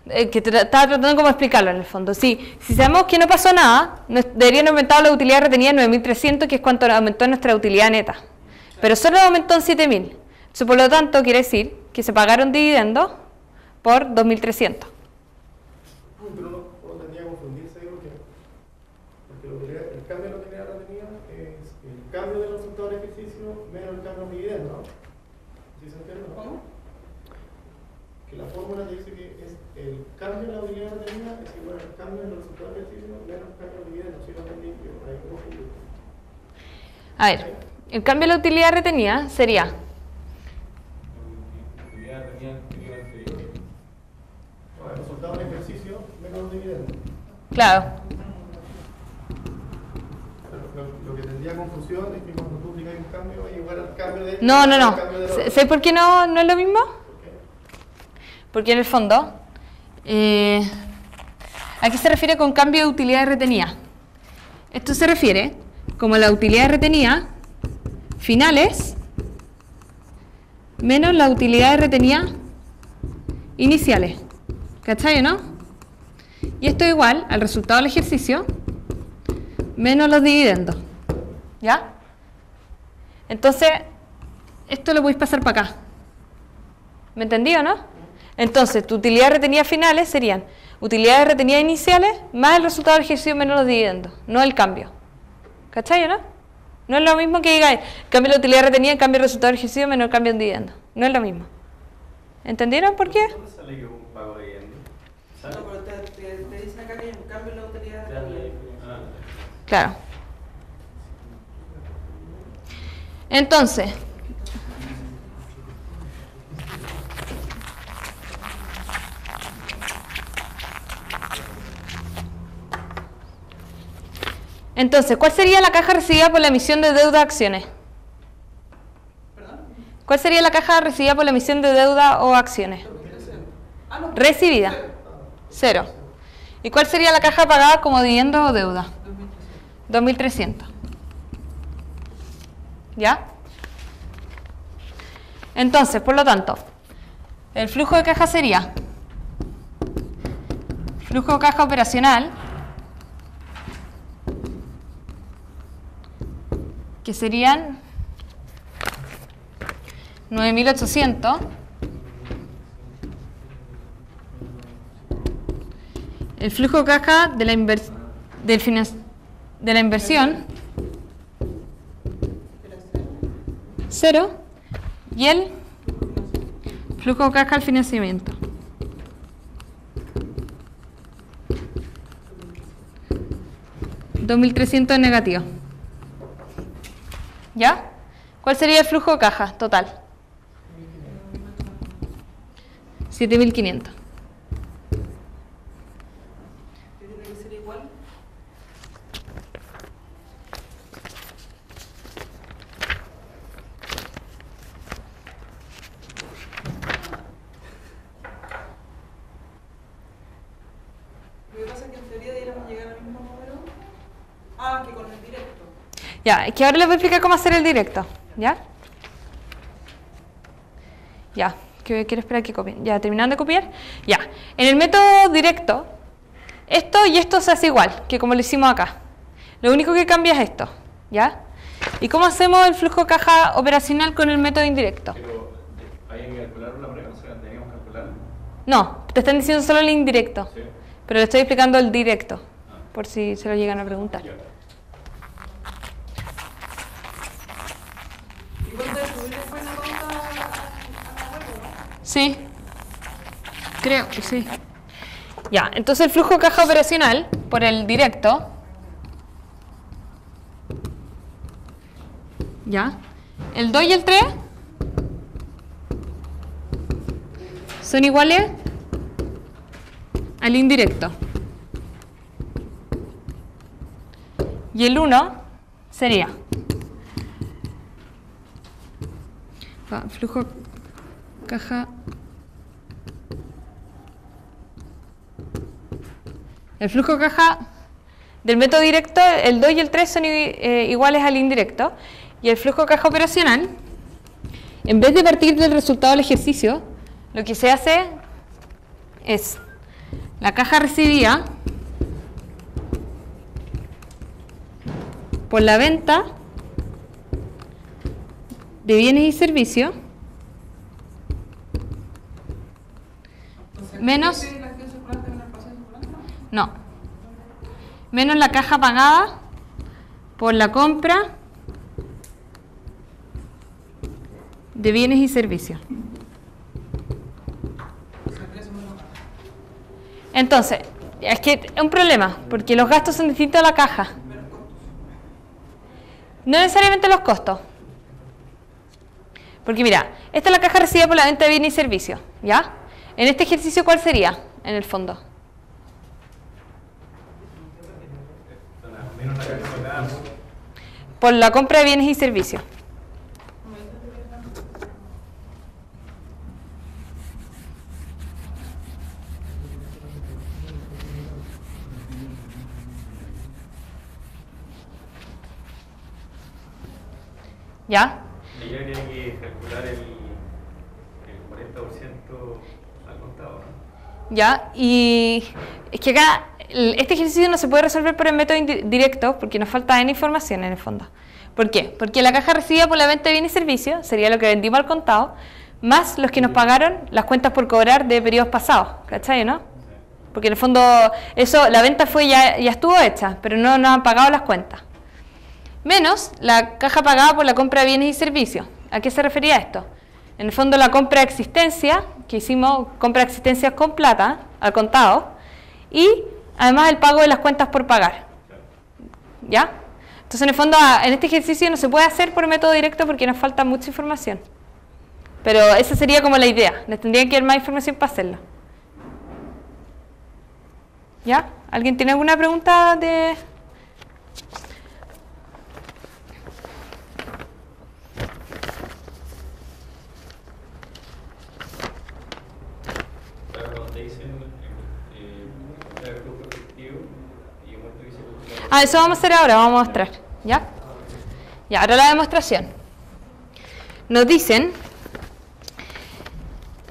Que estaba tratando como explicarlo en el fondo. Si sabemos que no pasó nada, deberían haber aumentado la utilidad retenida en 9.300, que es cuanto aumentó nuestra utilidad neta. Pero solo aumentó en 7.000. Entonces, por lo tanto, quiere decir que se pagaron dividendos por 2.300. Pero no tendría que confundirse, porque el cambio de la utilidad retenida es el cambio del resultado del ejercicio menos el cambio de dividendo, ¿no? ¿Sí se entiende? ¿Cómo? Que la fórmula te dice que es el cambio de la utilidad retenida es igual al cambio del resultado del ejercicio menos el cambio de dividendo. ¿Sí lo entendí? Yo ahí me confundí. A ver, el cambio de la utilidad retenida sería... El resultado del ejercicio menos dividendo. Claro. Lo que tendría confusión es que cuando tú aplicas un cambio es igual al cambio de... No. ¿Sabes ¿Sabes por qué no es lo mismo? ¿Por qué? Porque en el fondo, ¿a qué se refiere con cambio de utilidad retenida? Esto se refiere como la utilidad retenida finales menos la utilidad retenida iniciales. ¿Cachai, no? Y esto es igual al resultado del ejercicio menos los dividendos. ¿Ya? Entonces, esto lo podéis pasar para acá. ¿Me entendí o no? Entonces, tu utilidad retenida finales serían utilidades retenidas iniciales más el resultado del ejercicio menos los dividendos, no el cambio. ¿Cachai, no? No es lo mismo que digáis, cambio la utilidad retenida, cambio el resultado del ejercicio menos el cambio en dividendo. No es lo mismo. ¿Entendieron por qué? ¿Dónde sale que un pago de dividendo? No, pero te dice acá que hay un cambio en la utilidad retenida. Claro. Entonces, ¿cuál sería la caja recibida por la emisión de deuda acciones? ¿Perdón? ¿Cuál sería la caja recibida por la emisión de deuda o acciones? Ah, no. Recibida. 0. ¿Y cuál sería la caja pagada como dividendo o deuda? 2.300. ¿Ya? Entonces, por lo tanto, el flujo de caja sería flujo de caja operacional, que serían 9.800 el flujo de caja de la inversión 0 y el flujo de caja al financiamiento. $2.300 negativo. ¿Ya? ¿Cuál sería el flujo de caja total? 7.500. ¿Tiene que ser igual? Lo que pasa es que en teoría deberíamos llegar al mismo número. Ah, que con el directo. Ya, es que ahora les voy a explicar cómo hacer el directo. ¿Ya? Ya, que quiero esperar que copien. Ya, terminando de copiar. Ya, en el método directo, esto y esto se hace igual que como lo hicimos acá. Lo único que cambia es esto. ¿Ya? ¿Y cómo hacemos el flujo de caja operacional con el método indirecto? Pero hay que calcular la prueba, o sea, teníamos que calcular. No, te están diciendo solo el indirecto. Sí. Pero le estoy explicando el directo, por si se lo llegan a preguntar. Ya. Igual de subir después la pauta a la web, ¿no? Sí, creo que sí. Ya, entonces el flujo de caja operacional por el directo. Ya. El 2 y el 3 son iguales al indirecto. Y el 1 sería flujo caja. El flujo de caja del método directo, el 2 y el 3 son iguales al indirecto. Y el flujo de caja operacional, en vez de partir del resultado del ejercicio, lo que se hace es la caja recibida por la venta de bienes y servicios menos menos la caja pagada por la compra de bienes y servicios. Entonces, es que es un problema, porque los gastos son distintos a la caja. No necesariamente los costos. Porque mira, esta es la caja recibida por la venta de bienes y servicios, ¿ya? En este ejercicio, ¿cuál sería, en el fondo? Por la compra de bienes y servicios. ¿Ya? Ella tiene que calcular el 40% al contado, ¿no? ¿Ya? Y es que acá este ejercicio no se puede resolver por el método directo porque nos falta N información en el fondo. ¿Por qué? Porque la caja recibida por la venta de bienes y servicios sería lo que vendimos al contado, más los que nos pagaron las cuentas por cobrar de periodos pasados, ¿cachai, no? Porque en el fondo eso, la venta ya estuvo hecha, pero no nos han pagado las cuentas. Menos la caja pagada por la compra de bienes y servicios. ¿A qué se refería esto? En el fondo la compra de existencia, que hicimos compra de existencias con plata, al contado, y además el pago de las cuentas por pagar. ¿Ya? Entonces en el fondo en este ejercicio no se puede hacer por método directo porque nos falta mucha información. Pero esa sería como la idea, les tendría que dar más información para hacerlo. ¿Ya? ¿Alguien tiene alguna pregunta de...? Eso vamos a hacer ahora, vamos a mostrar, ¿ya? Y ahora la demostración. Nos dicen,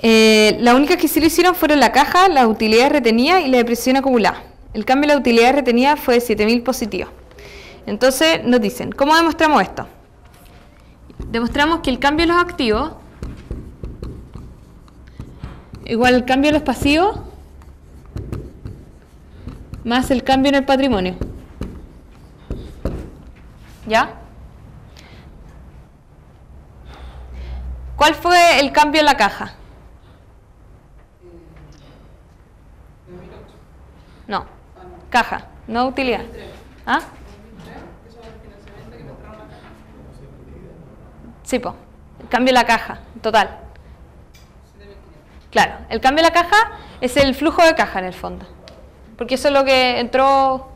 las únicas que sí lo hicieron fueron la caja, las utilidades retenidas y la depreciación acumulada. El cambio de la utilidad retenida fue de 7.000 positivos. Entonces nos dicen, ¿cómo demostramos esto? Demostramos que el cambio de los activos igual al cambio de los pasivos más el cambio en el patrimonio. ¿Ya? ¿Cuál fue el cambio en la caja? No, caja, no utilidad. ¿Ah? Sí, po. El cambio en la caja, total. Claro, el cambio en la caja es el flujo de caja en el fondo. Porque eso es lo que entró,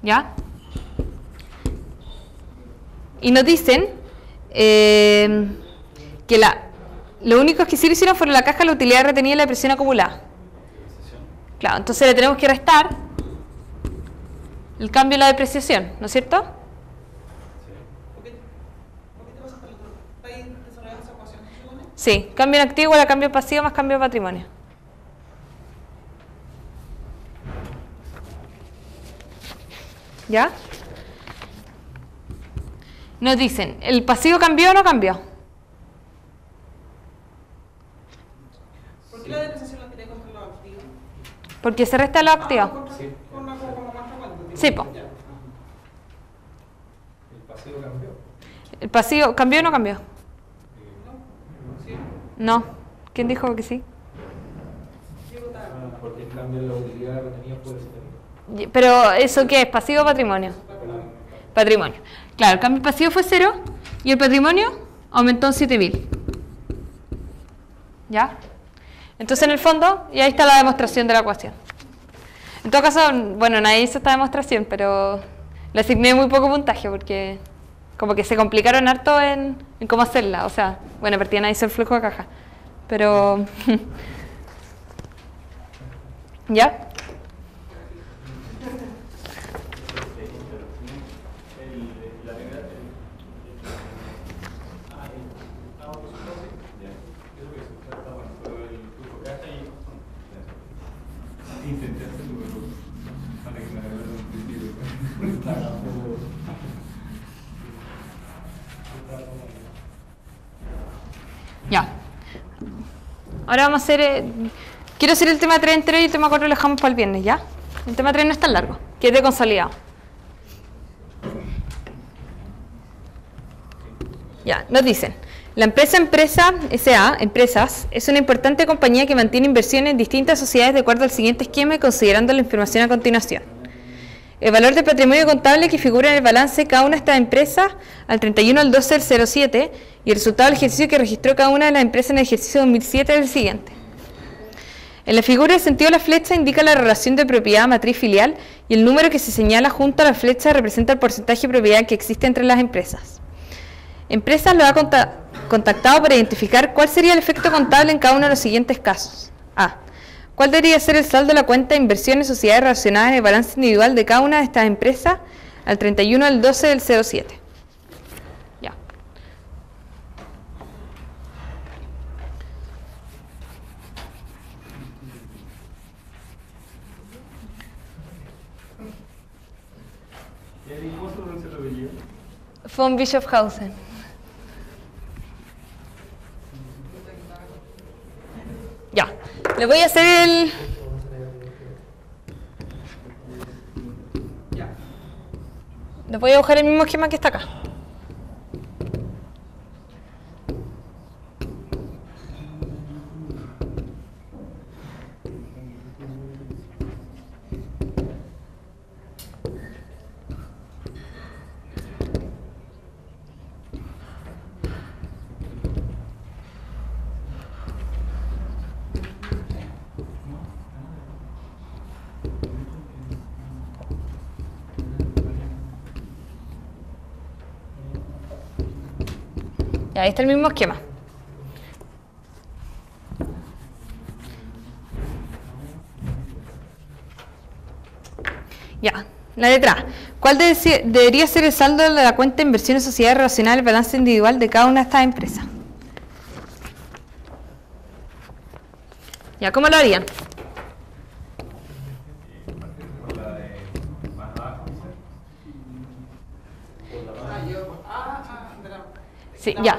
¿ya? Y nos dicen que lo único que sí lo hicieron fueron la caja, la utilidad retenida y la depreciación acumulada. Claro, entonces le tenemos que restar el cambio y la depreciación, ¿no es cierto? ¿Por qué te vas hasta el otro? ¿Estáis desarrollando esa ecuación? Sí, cambio en activo igual a cambio pasivo más cambio de patrimonio. ¿Ya? Nos dicen, ¿el pasivo cambió o no cambió? ¿Por qué la depreciación la tiré contra los activos? Porque se resta los activos. Sí. Con una como más frecuente. Sí, po. El pasivo cambió. ¿El pasivo cambió o no cambió? ¿Sí? No. ¿Quién dijo que sí? Porque el cambio de la utilidad retenida fue de 7.000. Pero ¿eso qué es? ¿Pasivo o patrimonio? Patrimonio. Claro, el cambio pasivo fue 0 y el patrimonio aumentó en 7.000. ¿Ya? Entonces en el fondo, y ahí está la demostración de la ecuación. En todo caso, bueno, nadie hizo esta demostración, pero le asigné muy poco puntaje porque como que se complicaron harto en cómo hacerla. O sea, bueno, partida nadie hizo el flujo de caja. pero... ¿Ya? Ya. Ahora vamos a hacer... quiero hacer el tema 3 entero y el tema 4 lo dejamos para el viernes, ¿ya? El tema 3 no es tan largo, que es de consolidado. Ya, nos dicen, la empresa S.A., Empresas, es una importante compañía que mantiene inversiones en distintas sociedades de acuerdo al siguiente esquema y considerando la información a continuación. El valor de patrimonio contable que figura en el balance de cada una de estas empresas al 31 del 12 del 07 y el resultado del ejercicio que registró cada una de las empresas en el ejercicio 2007 es el siguiente. En la figura, el sentido de la flecha indica la relación de propiedad matriz filial y el número que se señala junto a la flecha representa el porcentaje de propiedad que existe entre las empresas. Empresas lo ha contactado para identificar cuál sería el efecto contable en cada uno de los siguientes casos. A. ¿Cuál debería ser el saldo de la cuenta de inversiones y sociedades relacionadas en el balance individual de cada una de estas empresas al 31 del 12 del 07? Ya. Von Bischofhausen. Ya, le voy a hacer el... Les voy a buscar el mismo esquema que está acá. Ya, ahí está el mismo esquema. Ya, la letra A. ¿Cuál debería ser el saldo de la cuenta de inversiones y sociedades relacionadas al balance individual de cada una de estas empresas? Ya, ¿cómo lo harían? Sí, ya.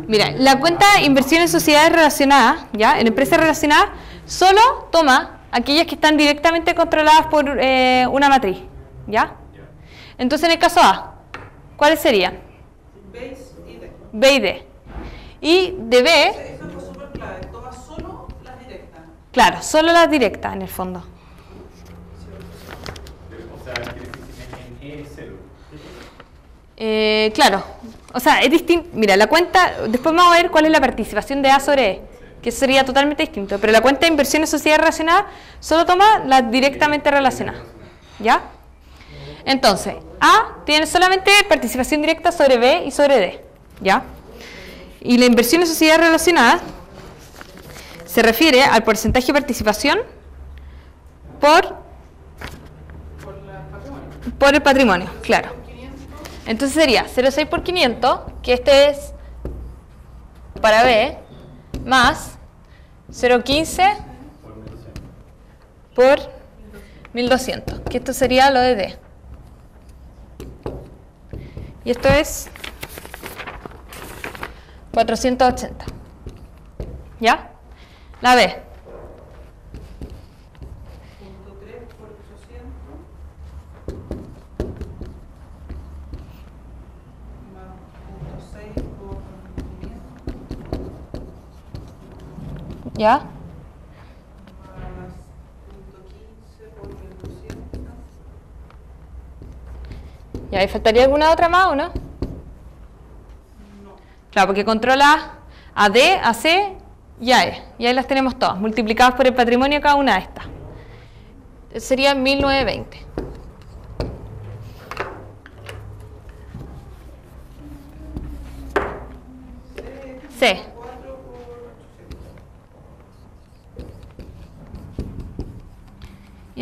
Mira, la cuenta inversiones y sociedades relacionadas, ya, en empresas relacionadas, solo toma aquellas que están directamente controladas por una matriz, ¿ya? Entonces, en el caso A, ¿cuáles serían? B y D. Y de B... Eso es súper clave, toma solo las directas. Claro, solo las directas, en el fondo. O sea, en E0. Claro, o sea, es distinto. Mira, la cuenta, después vamos a ver cuál es la participación de A sobre E, que eso sería totalmente distinto, pero la cuenta de inversiones sociedades relacionadas solo toma las directamente relacionadas, ¿ya? Entonces, A tiene solamente participación directa sobre B y sobre D, ¿ya? Y la inversión en sociedades relacionadas se refiere al porcentaje de participación por el patrimonio, claro. Entonces sería 0,6 por 500, que este es para B, más 0,15 por 1200, que esto sería lo de D. Y esto es 480. ¿Ya? La B. Punto 3 por 800 más punto 6 por 500 ¿Ya? más punto 15 por 1200. ¿Ya? ¿Y faltaría alguna otra más o no? No. Claro, porque controla a D, a C y a E. Y ahí las tenemos todas, multiplicadas por el patrimonio de cada una de estas. Sería 1920. C. 4 por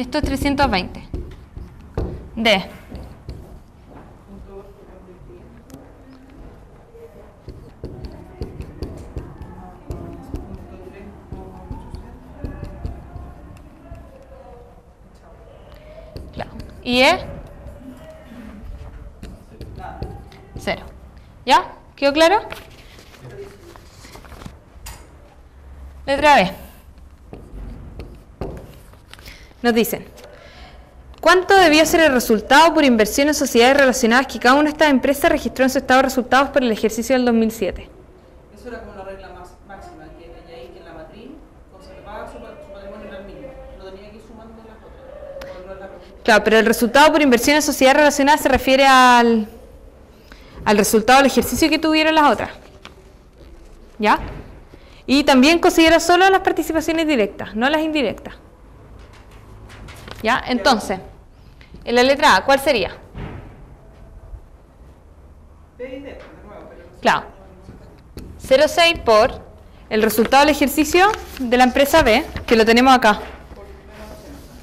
Y esto es 320. D. Claro. ¿Y E? 0. ¿Ya? ¿Quedó claro? Letra B. Nos dicen, ¿cuánto debió ser el resultado por inversión en sociedades relacionadas que cada una de estas empresas registró en su estado de resultados por el ejercicio del 2007? Eso era como la regla máxima, que en la matriz conservaba su patrimonio era el mínimo. No tenía que ir sumando las otras. No es la pregunta. Claro, pero el resultado por inversión en sociedades relacionadas se refiere al resultado del ejercicio que tuvieron las otras. ¿Ya? Y también considera solo las participaciones directas, no las indirectas. ¿Ya? Entonces, en la letra A, ¿cuál sería? B y D, de nuevo, pero Claro. 0,6 por el resultado del ejercicio de la empresa B, que lo tenemos acá.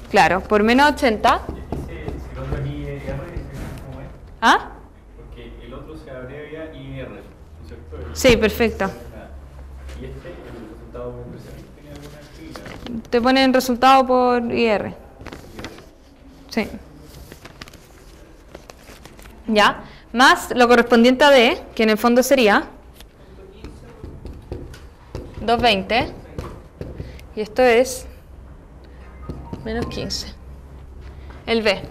Claro, por menos 80. Si el otro aquí es IR, ¿cómo es? ¿Ah? Porque el otro se abrevia IR, ¿no es cierto? Sí, perfecto. Y el resultado de inversión, ¿tiene alguna actividad? Te ponen resultado por IR. Sí. ¿Ya? Más lo correspondiente a D, que en el fondo sería 220. Y esto es menos 15. El B.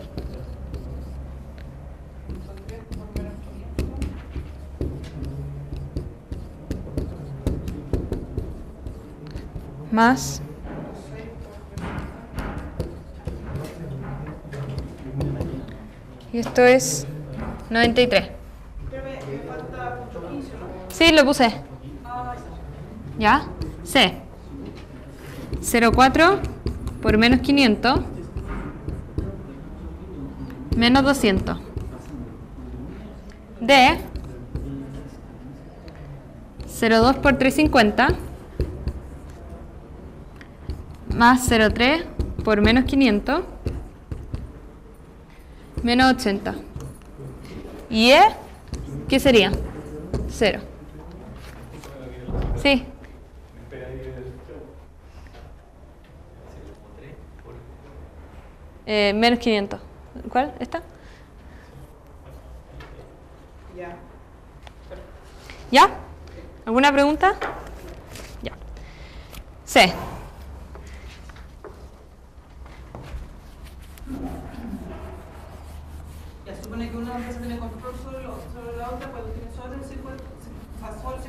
Más y esto es 93. me falta punto 15, ¿no? Sí, lo puse. ¿Ya? C. 0,4 por menos 500 menos 200. D. 0,2 por 350 más 0,3 por menos 500 menos 80. ¿Y E? ¿Qué sería? 0. Sí. Menos 500. ¿Cuál? ¿Esta? Ya. ¿Ya? ¿Alguna pregunta? Ya. C. Ya se supone que una empresa tiene control sobre la otra cuando tiene solo el 50%. O sea, solo el 50%.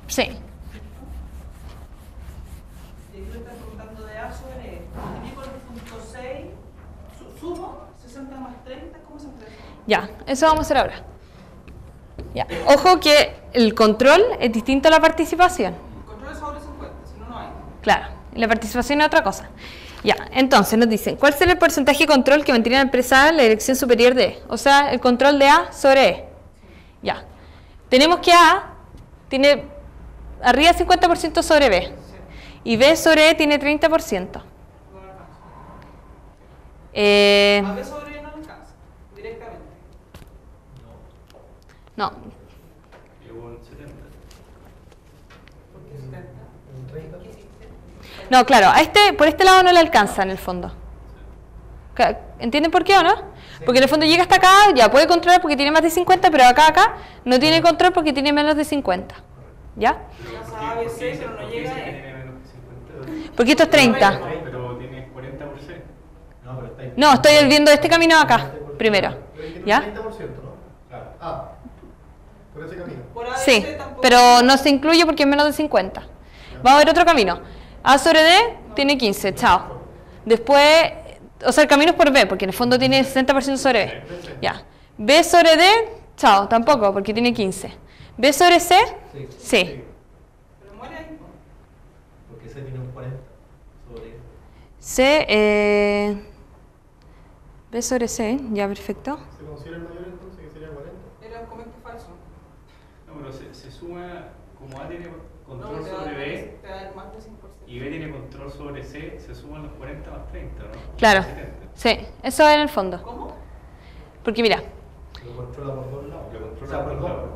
Sí. Y aquí le están preguntando de A sobre E. Tenía con el punto 6. Sumo 60 más 30. ¿Cómo se entrega? Ya, eso vamos a hacer ahora. Ya. Ojo que el control es distinto a la participación. Control es sobre 50, si no, no hay. Claro, y la participación es otra cosa. Ya, entonces nos dicen, ¿cuál será el porcentaje de control que mantiene la empresa A en la dirección superior de E? O sea, el control de A sobre E. Ya. Tenemos que A tiene arriba 50% sobre B. Y B sobre E tiene 30%. No alcanza. A B sobre E no alcanza. Directamente. No. Llegó en 70. ¿Por qué 70? Un 30. ¿Qué hiciste? No, claro, por este lado no le alcanza en el fondo. ¿Entienden por qué o no? Porque en el fondo llega hasta acá, ya puede controlar porque tiene más de 50, pero acá no tiene control porque tiene menos de 50. ¿Ya? Pasa A, B, C, pero no llega a E. Tiene menos que 50. Porque esto es 30. Pero tiene 40 por C. No, pero está ahí. No, estoy viendo este camino acá, primero. ¿Ya? ¿Ya? 30%, ¿no? Claro. Ah, por ese camino. Por A, B, Sí, C tampoco. pero no se incluye porque es menos de 50. Vamos a ver otro camino. A sobre D tiene 15, chao. Después, o sea, el camino es por B, porque en el fondo tiene 60% sobre B. Ya. B sobre D, chao, tampoco, porque tiene 15. B sobre C, sí. Pero muere ahí. Porque ese tiene un 40 sobre. C, B sobre C, ya perfecto. ¿Se considera el mayor entonces que sería 40? Era un comentario falso. No, pero se suma como A tiene control No, sobre B te va a dar más de 100%. y B tiene control sobre C, se suman los 40 más 30, ¿no? Claro. 70. Sí, eso es en el fondo. ¿Cómo? Porque mira, Lo controla por dos lados. Lo controla O sea, por dos lados.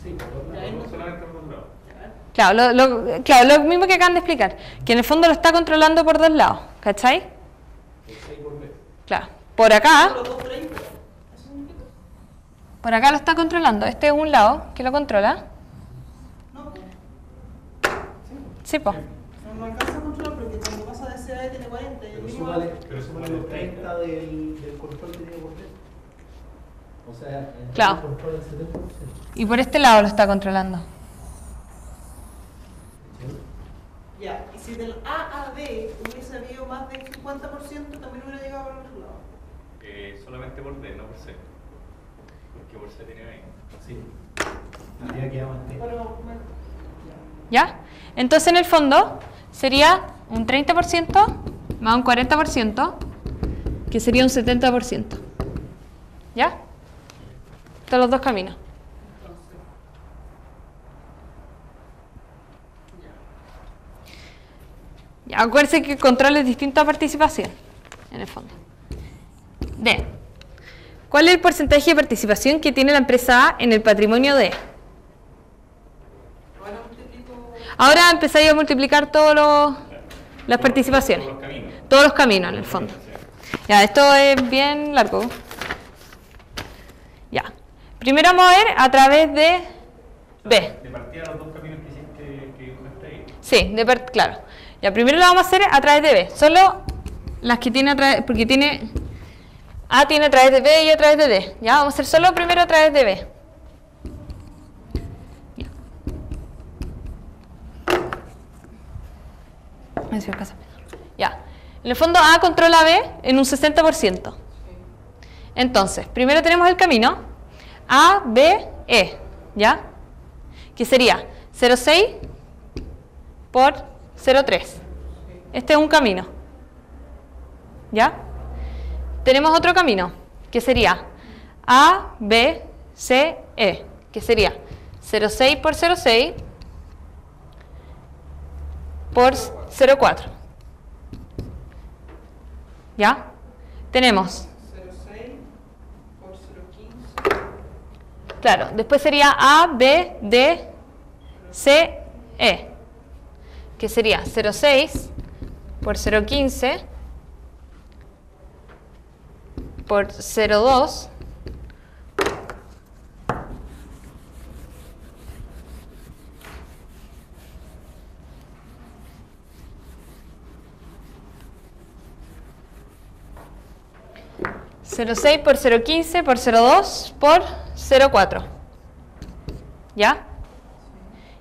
Sí, por dos Ya, lados. No solamente por dos lados. claro, lo mismo que acaban de explicar, que en el fondo lo está controlando por dos lados, ¿cachai? Por C y por B. Claro, por acá, Los 230. ¿Eso significa? por acá lo está controlando, este es un lado que lo controla. No, Sí, po. no alcanza a controlar porque cuando pasa de CA tiene 40 y el Pero mínimo... súmale los 30 del control que tiene por dentro. O sea, el Claro. control del 70%. Y por este lado lo está controlando. Ya, y si del A a B hubiese habido más del 50%, también hubiera llegado por el otro lado. Solamente por D, no por C. Porque por C tiene 20. Sí. Habría quedado en T. Pero, ¿Ya? Entonces en el fondo sería un 30% más un 40%, que sería un 70%. ¿Ya? Estos los dos caminos. Ya, acuérdense que el control es distinto a participación, en el fondo. D. ¿Cuál es el porcentaje de participación que tiene la empresa A en el patrimonio D? ahora multiplico... Ahora empezáis a multiplicar todas las participaciones. Todos los caminos. Todos los caminos, en el fondo. Ya, esto es bien largo. Ya. Primero vamos a ver a través de B. De partida los dos caminos que hiciste, que dibujaste ahí. Sí, claro. Ya, primero lo vamos a hacer a través de B. Solo las que tiene a través, porque tiene A tiene a través de B y a través de D. Ya, vamos a hacer solo primero a través de B. Ya. Ay, si me pasa. Ya. En el fondo A controla B en un 60%. Entonces, primero tenemos el camino A, B, E, ¿ya? Que sería 0,6 por 0,3. Este es un camino, ¿ya? Tenemos otro camino, que sería A, B, C, E, que sería 0,6 por 0,6 por 0,4. ¿Ya? Tenemos 0,6 por 0,15. claro, después sería A, B, D, C, E, que sería 0,6 por 0,15 por 0,2 0,6 por 0,15 por 0,2 por 0,4. ¿Ya?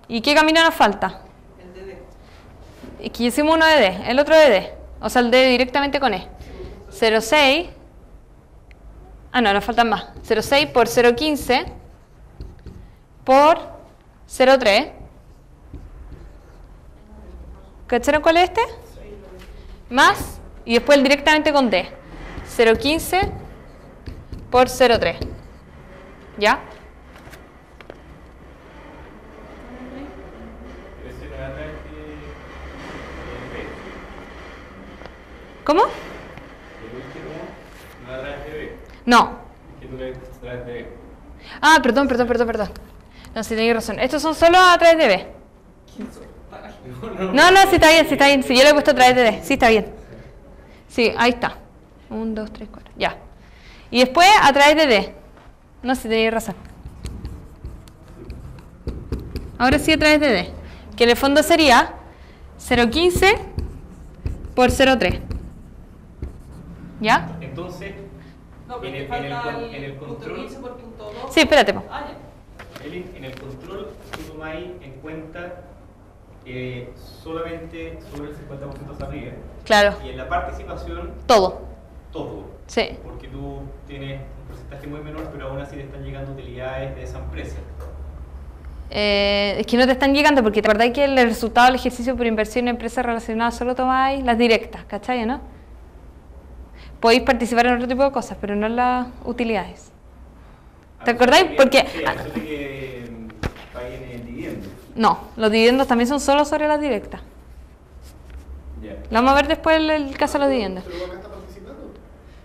¿Y qué camino nos falta? El de D. Es que hicimos uno de D, el otro de D. O sea, el D directamente con E. 0,6. Ah, no, nos faltan más. 0,6 por 0,15 por 0,3. ¿Cacharon cuál es este? Más, y después el directamente con D. 0,15 por 0,3. ¿Ya? Ese no es a través de B. ¿Cómo? El último no es a través de B. No. Es que tú le dices a través de B. Ah, perdón. No, sí tenéis razón. Estos son solo a través de B. No, sí está bien. Si yo le he puesto a través de D. Sí, está bien. Sí, ahí está. 1, 2, 3, 4. Ya. Y después a través de D. No, sí tenéis razón. Ahora sí a través de D. Que en el fondo sería 0,15 por 0,3. ¿Ya? Entonces, No, pero en te el falta en el punto control, 15 por punto 2. Sí, espérate. Po. Ah, ya. en el control tú tomáis en cuenta solamente sobre el 50% hacia arriba. Claro. Y en la participación, Todo. todo. Sí. Porque tú tienes un porcentaje muy menor, pero aún así te están llegando utilidades de esa empresa. Es que no te están llegando porque te acordás que el resultado del ejercicio por inversión en empresas relacionadas solo tomáis las directas, ¿cachai? ¿No? Podéis participar en otro tipo de cosas, pero no en las utilidades. ¿Te acordáis? Porque... Sí, a eso de que paguen el dividendo. No, los dividendos también son solo sobre las directas. Ya. Lo vamos a ver después el caso de los dividendos. Pero acá está participando.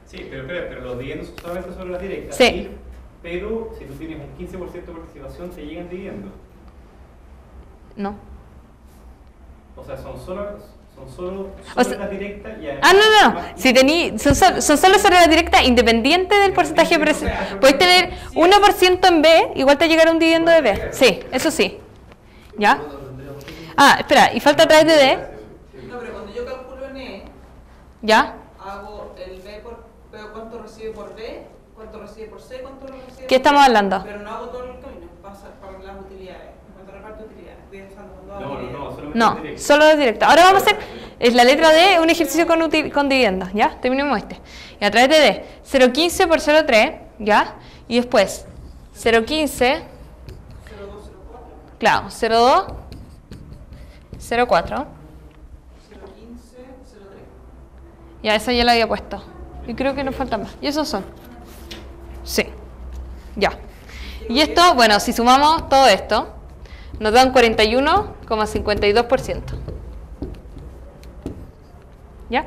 Sí, pero los dividendos son solamente sobre las directas. Sí. Y- pero si tú tienes un 15% de participación, te llegan dividendos. No. O sea, son solo O sea- las directas y Ah, no. Si son solo sobre la directa independiente del porcentaje de presión. Puedes tener 1% en B, igual te llegará un dividendo de B. Sí, eso sí. ¿Ya? Ah, espera, y falta a través de D. No, pero cuando yo calculo en E, ¿Ya? hago el B veo cuánto recibe por B, cuánto recibe por C, cuánto recibe ¿Qué por estamos D. hablando? Pero no hago todo el camino, pasa para las utilidades. Cuando reparto utilidades, estoy usando cuando hago No, utilidades. solamente No, las directas. solo la directa. Ahora vamos a hacer es la letra D, un ejercicio con dividendos, ¿ya? Terminemos este. Y a través de D, 0,15 por 0,3, ¿ya? Y después, 0,15, 0204, claro, 0,2, 0,4. 015, 03. Ya, esa ya la había puesto. Y creo que nos faltan más. ¿Y esos son? Sí. Ya. Y esto, bueno, si sumamos todo esto, nos da un 41,52%. ¿Ya?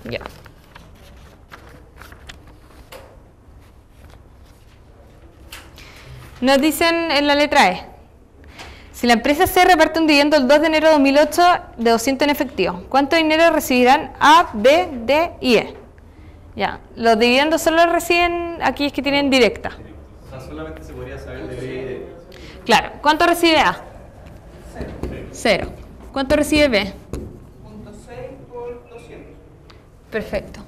Ya. Nos dicen en la letra E, si la empresa C reparte un dividendo el 2 de enero de 2008 de 200 en efectivo, ¿cuánto dinero recibirán A, B, D y E? Ya, los dividendos solo reciben aquellos que tienen directa. O sea, solamente se podría saber de B y de... Claro, ¿cuánto recibe A? 0. ¿Cuánto recibe B? 0.6 por 200. Perfecto.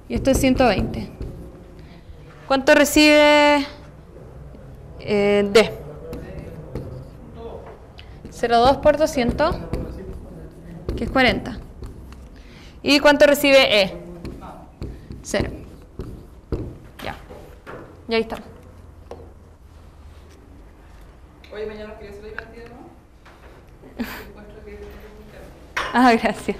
Y esto es 120. ¿Cuánto recibe D? 0,2 por 200, que es 40. ¿Y cuánto recibe E? 0. Ya. Y ahí está. Oye, mañana quería hacer la divertida, ¿no? Encuentro que... Ah, gracias.